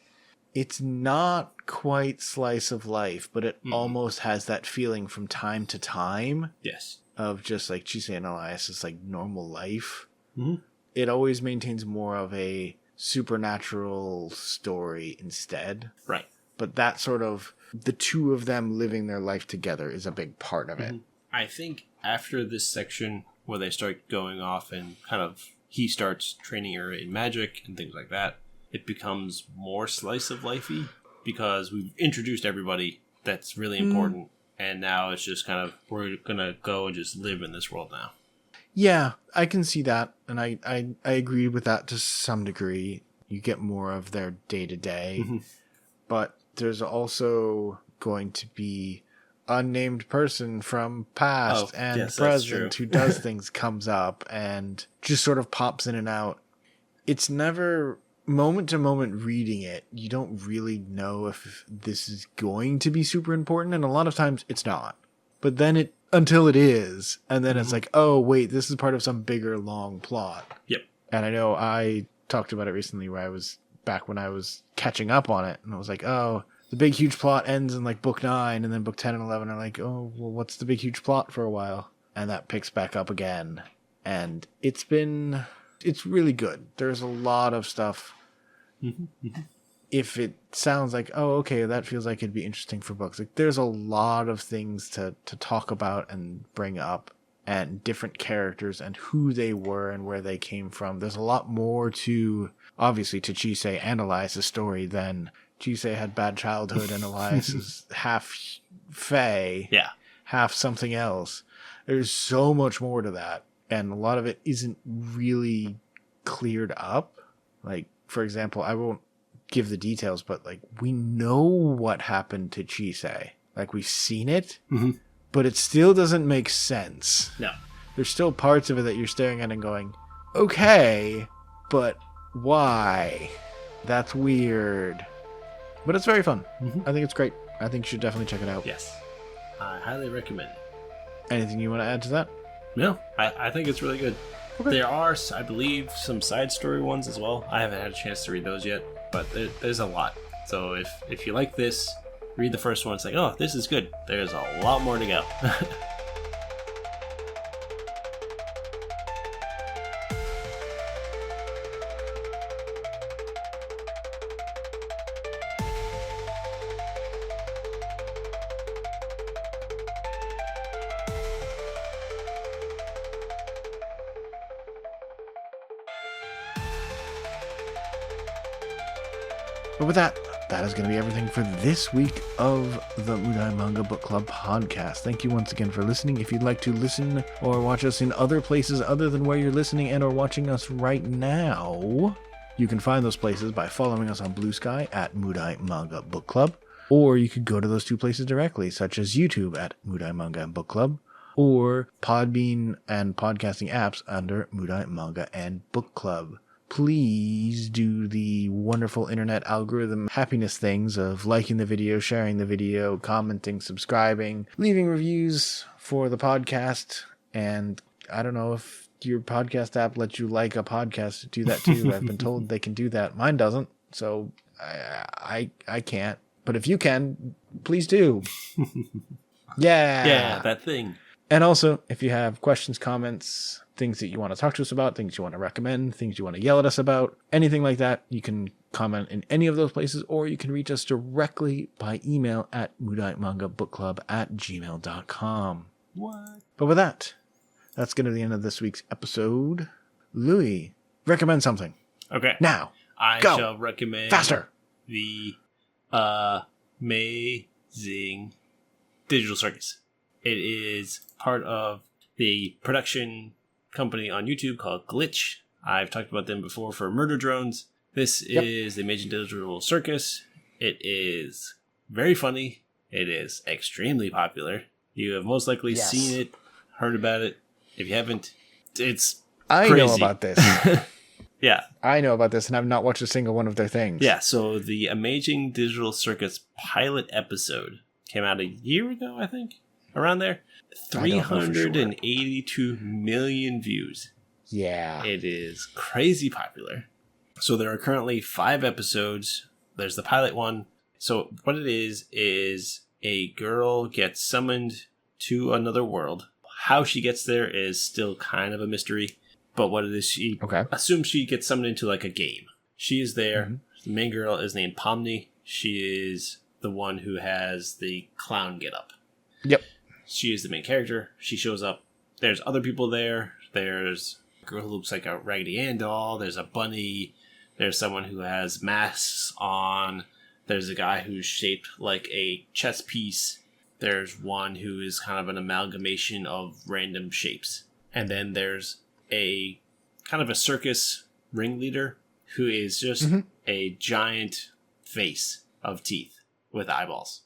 It's not quite slice of life, but it almost has that feeling from time to time. Yes. Of just like Chise and Elias' like normal life. Mm-hmm. It always maintains more of a supernatural story instead. Right. but that sort of the two of them living their life together is a big part of it. I think after this section where they start going off and kind of he starts training her in magic and things like that, it becomes more slice of lifey because we've introduced everybody that's really important, and now it's just kind of we're gonna go and just live in this world now. Yeah, I can see that, and I agree with that to some degree. You get more of their day-to-day, but there's also going to be unnamed person from past and present who does things, comes up, and just sort of pops in and out. It's never moment to moment reading it. You don't really know if this is going to be super important, and a lot of times it's not. But then until it is, and then it's like, oh, wait, this is part of some bigger, long plot. Yep. And I know I talked about it recently where I was back when I was catching up on it, and I was like, oh, the big, huge plot ends in like book 9, and then book 10 and 11 are like, oh, well, what's the big, huge plot for a while? And that picks back up again. And it's really good. There's a lot of stuff. If it sounds like, oh, okay, that feels like it'd be interesting for books. Like, there's a lot of things to talk about and bring up, and different characters and who they were and where they came from. There's a lot more to, obviously, to Chise and Elias's story than Chise had bad childhood and Elias is half fae, half something else. There's so much more to that, and a lot of it isn't really cleared up. Like, for example, I won't give the details, but like we know what happened to Chise. Like we've seen it, but it still doesn't make sense. No. There's still parts of it that you're staring at and going, okay, but why? That's weird. But it's very fun. I think it's great. I think you should definitely check it out. Yes. I highly recommend it. Anything you want to add to that? No, I think it's really good. Okay. There are, I believe, some side story ones as well. I haven't had a chance to read those yet, but there's a lot. So if you like this, read the first one. It's like, oh, this is good. There's a lot more to go. But with that is going to be everything for this week of the Mudai Manga Book Club podcast. Thank you once again for listening. If you'd like to listen or watch us in other places other than where you're listening and or watching us right now, you can find those places by following us on Blue Sky at Mudai Manga Book Club, or you could go to those two places directly, such as YouTube at Mudai Manga and Book Club, or Podbean and podcasting apps under Mudai Manga and Book Club. Please do the wonderful internet algorithm happiness things of liking the video, sharing the video, commenting, subscribing, leaving reviews for the podcast. And I don't know if your podcast app lets you like a podcast. Do that too. I've been told they can do that. Mine doesn't. So I can't. But if you can, please do. Yeah, that thing. And also, if you have questions, comments, things that you want to talk to us about, things you want to recommend, things you want to yell at us about, anything like that, you can comment in any of those places, or you can reach us directly by email at mudaimangabookclub@gmail.com. What? But with that, that's going to be the end of this week's episode. Louie, recommend something. Okay. Now, I go. shall recommend faster. The amazing Digital Circus. It is part of the production company on YouTube called Glitch. I've talked about them before for Murder Drones. This is the Amazing Digital Circus. It is very funny. It is extremely popular. You have most likely seen it, heard about it. If you haven't, it's crazy. I know about this. Yeah. I know about this, and I've not watched a single one of their things. Yeah, so the Amazing Digital Circus pilot episode came out a year ago, I think. Around there. 382 million views. Yeah. It is crazy popular. So there are currently 5 episodes. There's the pilot one. So what it is a girl gets summoned to another world. How she gets there is still kind of a mystery. But what it is, she assumes she gets summoned into like a game. She is there. The main girl is named Pomni. She is the one who has the clown getup. Yep. She is the main character. She shows up. There's other people there. There's a girl who looks like a Raggedy Ann doll. There's a bunny. There's someone who has masks on. There's a guy who's shaped like a chess piece. There's one who is kind of an amalgamation of random shapes. And then there's a kind of a circus ringleader who is just a giant face of teeth with eyeballs.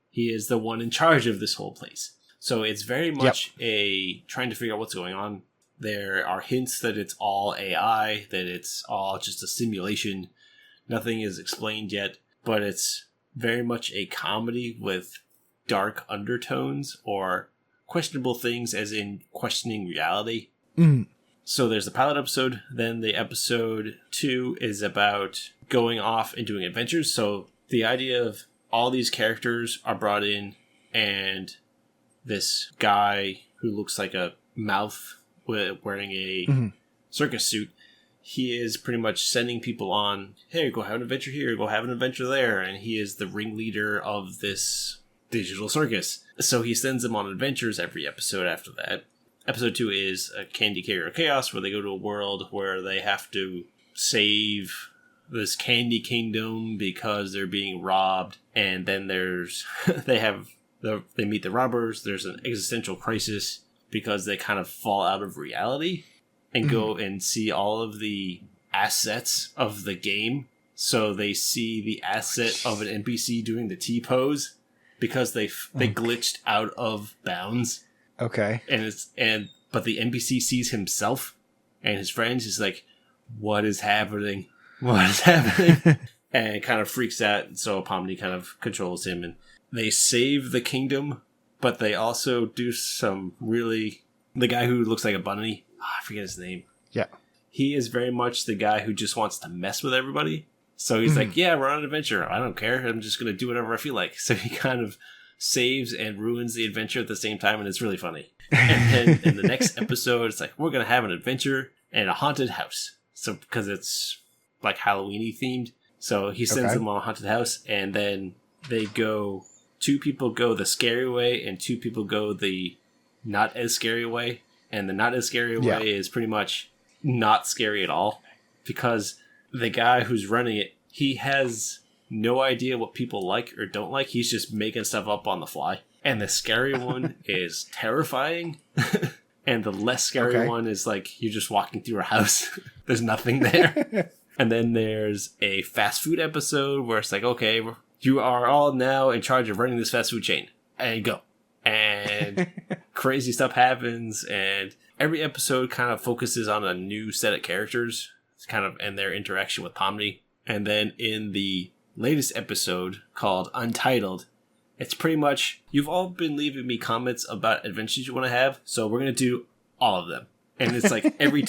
He is the one in charge of this whole place. So it's very much a trying to figure out what's going on. There are hints that it's all AI, that it's all just a simulation. Nothing is explained yet, but it's very much a comedy with dark undertones or questionable things, as in questioning reality. So there's the pilot episode. Then the episode 2 is about going off and doing adventures. So the idea of all these characters are brought in, and this guy who looks like a mouth wearing a circus suit, he is pretty much sending people on, hey, go have an adventure here, go have an adventure there, and he is the ringleader of this digital circus. So he sends them on adventures every episode after that. Episode 2 is a Candy Carrier Chaos, where they go to a world where they have to save this candy kingdom because they're being robbed. And then there's they meet the robbers. There's an existential crisis because they kind of fall out of reality and go and see all of the assets of the game. So they see the asset of an NPC doing the T-pose because they glitched out of bounds. Okay. But the NPC sees himself and his friends. Is like, what is happening? What is happening? And it kind of freaks out. And so Pomni kind of controls him, and they save the kingdom, but they also do some really... The guy who looks like a bunny, I forget his name. Yeah. He is very much the guy who just wants to mess with everybody. So he's like, yeah, we're on an adventure. I don't care. I'm just going to do whatever I feel like. So he kind of saves and ruins the adventure at the same time, and it's really funny. And then in the next episode, it's like, we're going to have an adventure in a haunted house. So because it's like Halloween-y themed. So he sends them on a haunted house, and then they go... 2 people go the scary way, and 2 people go the not as scary way. And the not as scary way is pretty much not scary at all, because the guy who's running it, he has no idea what people like or don't like. He's just making stuff up on the fly. And the scary one is terrifying. And the less scary one is like you're just walking through a house. There's nothing there. And then there's a fast food episode where it's like, okay, you are all now in charge of running this fast food chain. And go. And crazy stuff happens. And every episode kind of focuses on a new set of characters. It's kind of and their interaction with Pomni. And then in the latest episode called Untitled, it's pretty much, you've all been leaving me comments about adventures you want to have. So we're going to do all of them. And it's like every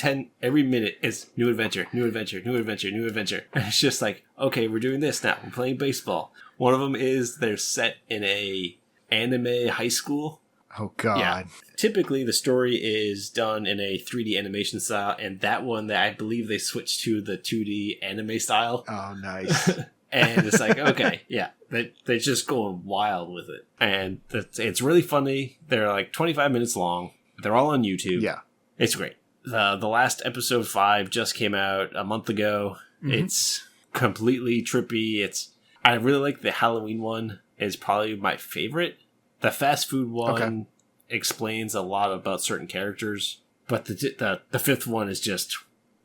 minute is new adventure, new adventure, new adventure, new adventure. And it's just like, okay, we're doing this now. We're playing baseball. One of them is they're set in a anime high school. Oh, God. Yeah. Typically, the story is done in a 3D animation style. And that one, that I believe they switched to the 2D anime style. Oh, nice. And it's like, okay, yeah. They're just going wild with it. And it's really funny. They're like 25 minutes long. They're all on YouTube. Yeah. It's great. The last episode 5 just came out a month ago. It's completely trippy. I really like the Halloween one. Is probably my favorite. The fast food one explains a lot about certain characters, but the 5th one is just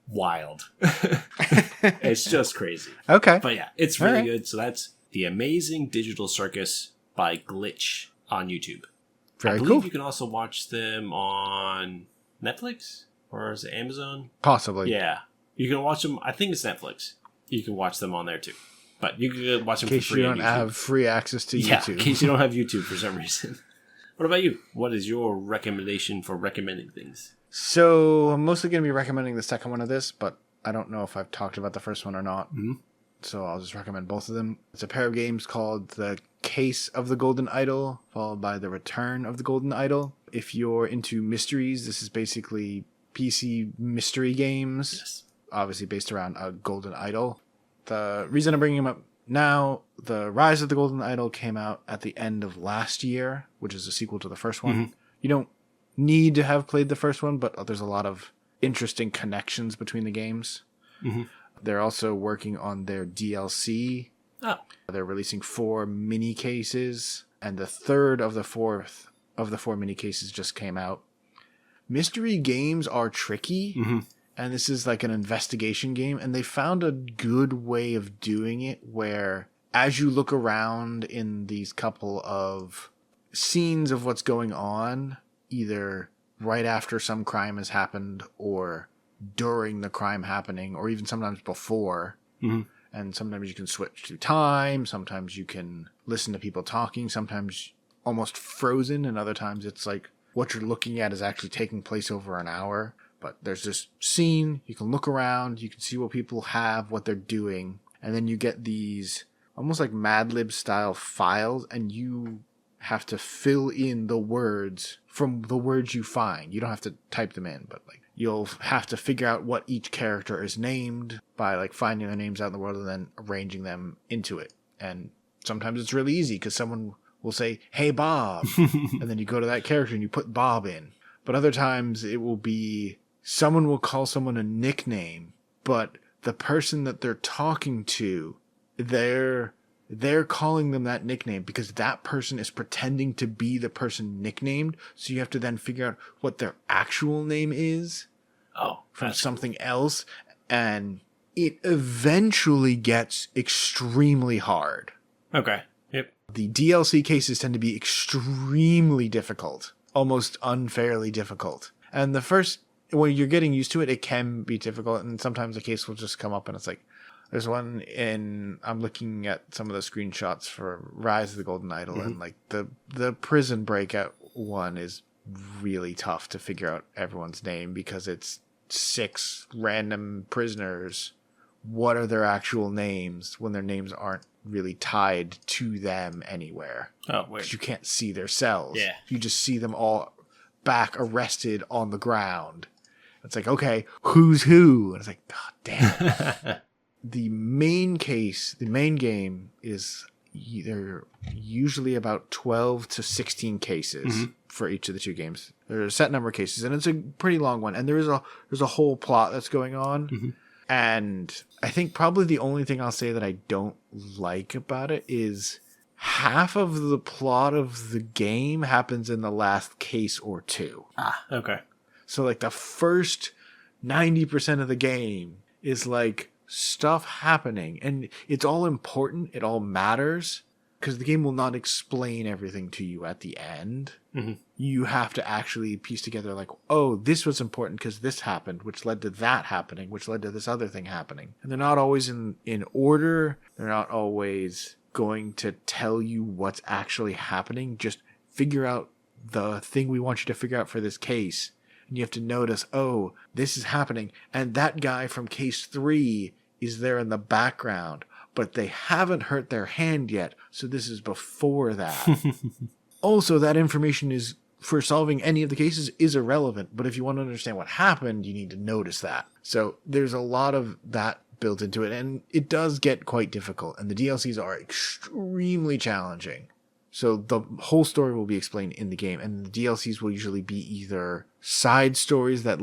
wild. It's just crazy. Okay. But yeah, it's really good. So that's The Amazing Digital Circus by Glitch on YouTube. Very cool. I believe you can also watch them on Netflix, or is it Amazon? Possibly. Yeah. You can watch them. I think it's Netflix. You can watch them on there too. But you can watch them for free. In case you don't have free access to YouTube. Yeah, in case you don't have YouTube for some reason. What about you? What is your recommendation for recommending things? So I'm mostly going to be recommending the second one of this, but I don't know if I've talked about the first one or not. So I'll just recommend both of them. It's a pair of games called The Case of the Golden Idol, followed by The Return of the Golden Idol. If you're into mysteries, this is basically PC mystery games, obviously based around a golden idol. The reason I'm bringing them up Now, the Rise of the Golden Idol came out at the end of last year, which is a sequel to the first one. Mm-hmm. You don't need to have played the first one, but there's a lot of interesting connections between the games. Mm-hmm. They're also working on their DLC. Oh. They're releasing 4 mini cases, and the third of the four mini cases just came out. Mystery games are tricky. Mm-hmm. And this is like an investigation game, and they found a good way of doing it where as you look around in these couple of scenes of what's going on, either right after some crime has happened or during the crime happening, or even sometimes before, mm-hmm. and sometimes you can switch to time, sometimes you can listen to people talking, sometimes almost frozen, and other times it's like what you're looking at is actually taking place over an hour. But there's this scene, you can look around, you can see what people have, what they're doing, and then you get these almost like Mad Lib style files, and you have to fill in the words from the words you find. You don't have to type them in, but like you'll have to figure out what each character is named by like finding their names out in the world and then arranging them into it. And sometimes it's really easy because someone will say, "Hey Bob," and then you go to that character and you put Bob in. But other times it will be someone will call someone a nickname, but the person that they're talking to, they're calling them that nickname because that person is pretending to be the person nicknamed. So you have to then figure out what their actual name is from something else. And it eventually gets extremely hard. Okay. Yep. The DLC cases tend to be extremely difficult, almost unfairly difficult. And the first, when you're getting used to it, it can be difficult, and sometimes a case will just come up and it's like, there's one I'm looking at some of the screenshots for Rise of the Golden Idol, mm-hmm. and like the prison breakout one is really tough to figure out everyone's name because it's 6 random prisoners. What are their actual names when their names aren't really tied to them anywhere? Oh, wait. Because you can't see their cells. Yeah. You just see them all back arrested on the ground. It's like, okay, who's who? And it's like, God damn. The main game is either usually about 12 to 16 cases mm-hmm. for each of the 2 games. There's a set number of cases, and it's a pretty long one. And there's a whole plot that's going on. Mm-hmm. And I think probably the only thing I'll say that I don't like about it is half of the plot of the game happens in the last case or 2. Ah, okay. So like the first 90% of the game is like stuff happening, and it's all important. It all matters because the game will not explain everything to you at the end. Mm-hmm. You have to actually piece together like, oh, this was important because this happened, which led to that happening, which led to this other thing happening. And they're not always in order. They're not always going to tell you what's actually happening. Just figure out the thing we want you to figure out for this case. And you have to notice, oh, this is happening. And that guy from case 3 is there in the background, but they haven't hurt their hand yet. So this is before that. Also, that information is, for solving any of the cases, is irrelevant. But if you want to understand what happened, you need to notice that. So there's a lot of that built into it. And it does get quite difficult. And the DLCs are extremely challenging. So the whole story will be explained in the game, and the DLCs will usually be either side stories that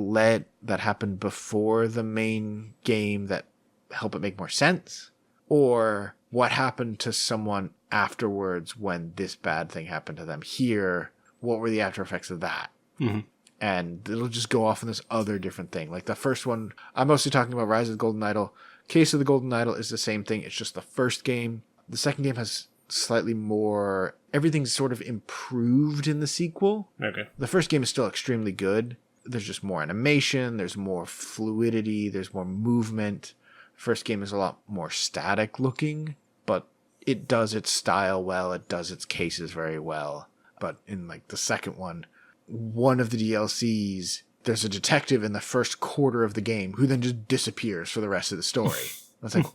happened before the main game that help it make more sense, or what happened to someone afterwards when this bad thing happened to them. Here, what were the after effects of that? Mm-hmm. And it'll just go off in this other different thing. Like the first one, I'm mostly talking about Rise of the Golden Idol. Case of the Golden Idol is the same thing. It's just the first game. The second game has slightly more, everything's sort of improved in the sequel. Okay. The first game is still extremely good. There's just more animation, there's more fluidity, there's more movement. The first game is a lot more static looking, but it does its style well, it does its cases very well. But in like the second one of the DLCs, there's a detective in the first quarter of the game who then just disappears for the rest of the story. It's like,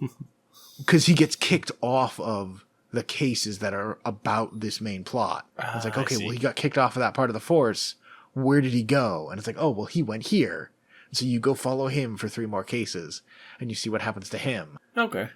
because he gets kicked off of the cases that are about this main plot. It's like, okay, well, he got kicked off of that part of the force. Where did he go? And it's like, oh, well, he went here. And so you go follow him for 3 more cases, and you see what happens to him. Okay.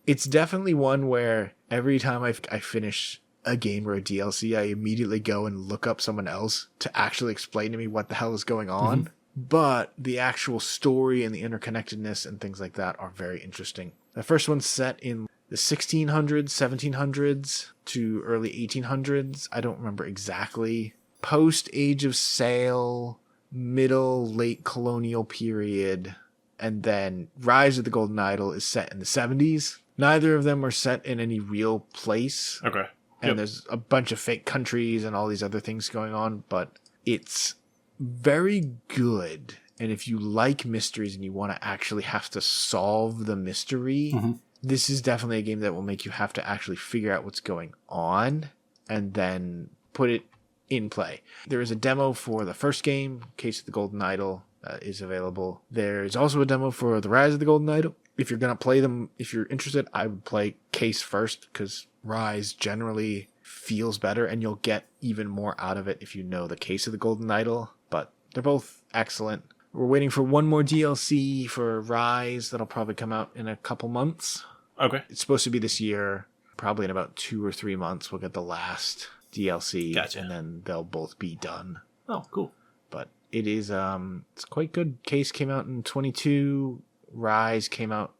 It's definitely one where every time I finish a game or a DLC, I immediately go and look up someone else to actually explain to me what the hell is going on. But the actual story and the interconnectedness and things like that are very interesting. The first one's set in the 1600s, 1700s to early 1800s. I don't remember exactly. Post Age of Sail, middle, late colonial period. And then Rise of the Golden Idol is set in the 70s. Neither of them are set in any real place. Okay. And there's a bunch of fake countries and all these other things going on, but it's very good. And if you like mysteries and you want to actually have to solve the mystery, this is definitely a game that will make you have to actually figure out what's going on and then put it in play. There is a demo for the first game, Case of the Golden Idol, is available. There's also a demo for the Rise of the Golden Idol. If you're going to play them, if you're interested, I would play Case first because Rise generally feels better and you'll get even more out of it if you know the Case of the Golden Idol. But they're both excellent. We're waiting for one more DLC for Rise that'll probably come out in a couple months. Okay. It's supposed to be this year. Probably in about 2 or 3 months we'll get the last DLC. Gotcha. And then they'll both be done. Oh, cool. But it is it's quite good. Case came out in 22. Rise came out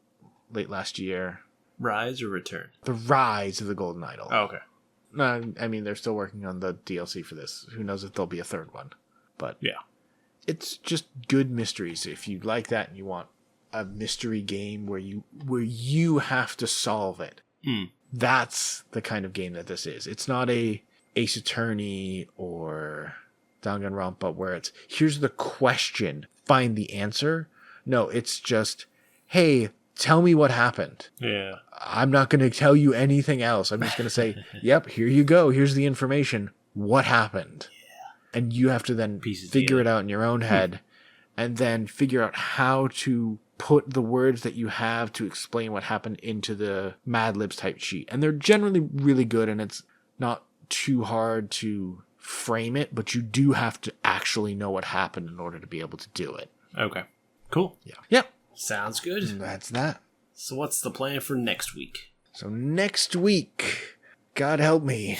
late last year. Rise or Return? The Rise of the Golden Idol. Oh, okay. No, I mean, they're still working on the DLC for this. Who knows if there'll be a third one. But yeah, it's just good mysteries. If you like that and you want a mystery game where you have to solve it, that's the kind of game that this is. It's not a Ace Attorney or Danganronpa where it's, here's the question, find the answer. No, it's just, hey, tell me what happened. Yeah. I'm not going to tell you anything else. I'm just going to say, yep, here you go. Here's the information. What happened? Yeah. And you have to then figure it out in your own head and then figure out how to put the words that you have to explain what happened into the Mad Libs type sheet. And they're generally really good and it's not too hard to frame it, but you do have to actually know what happened in order to be able to do it. Okay. Cool. Yeah. Yep. Sounds good. And that's that. So what's the plan for next week? So next week, God help me,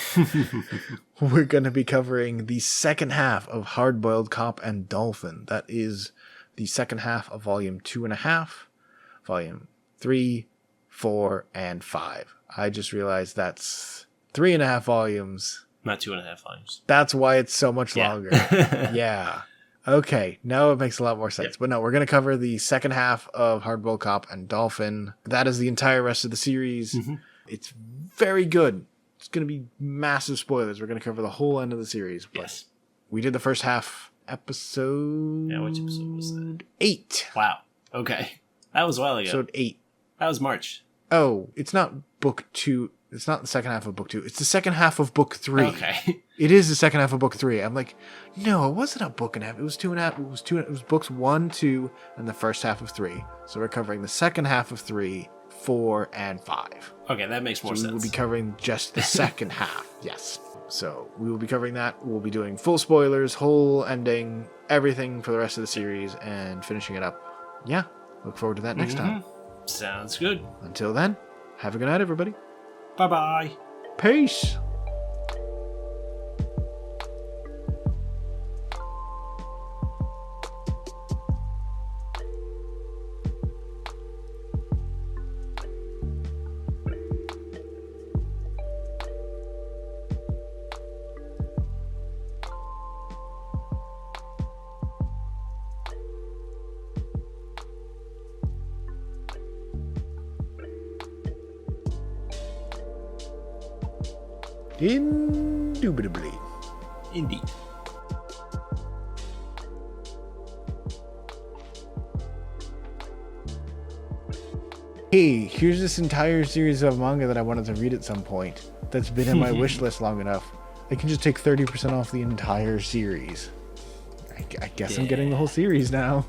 we're going to be covering the second half of Hard-Boiled Cop and Dolphin. That is the second half of Volume 2.5, Volume 3, 4, and 5. I just realized that's 3.5 volumes. Not 2.5 volumes. That's why it's so much longer. Yeah. Okay, now it makes a lot more sense. Yep. But no, we're going to cover the second half of Hard-Boiled Cop and Dolphin. That is the entire rest of the series. It's very good. It's going to be massive spoilers. We're going to cover the whole end of the series. But yes. We did the first half episode... Yeah, which episode was that? 8. Wow. Okay. That was a while ago. Episode 8. That was March. Oh, it's not book 2... It's not the second half of book 2. It's the second half of book 3. Okay. It is the second half of book 3. I'm like, no, it wasn't a book and a half. It was 2.5. It was books 1, 2, and the first half of 3. So we're covering the second half of 3, 4, and 5. Okay, that makes more sense. We will be covering just the second half. Yes. So we will be covering that. We'll be doing full spoilers, whole ending, everything for the rest of the series, and finishing it up. Yeah. Look forward to that next time. Sounds good. Until then, have a good night, everybody. Bye-bye. Peace. Indubitably. Indeed. Hey, here's this entire series of manga that I wanted to read at some point that's been in my wish list long enough. I can just take 30% off the entire series. I guess I'm getting the whole series now.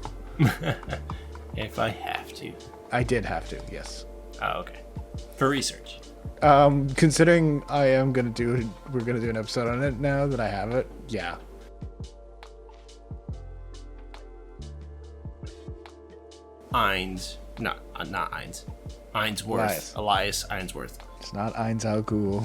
If I have to. I did have to, yes. Oh, okay. For research. Considering we're gonna do an episode on it now that I have it. Yeah. Eins, Not Ainz. Ainsworth. Elias Ainsworth. It's not Eins Al Ghul.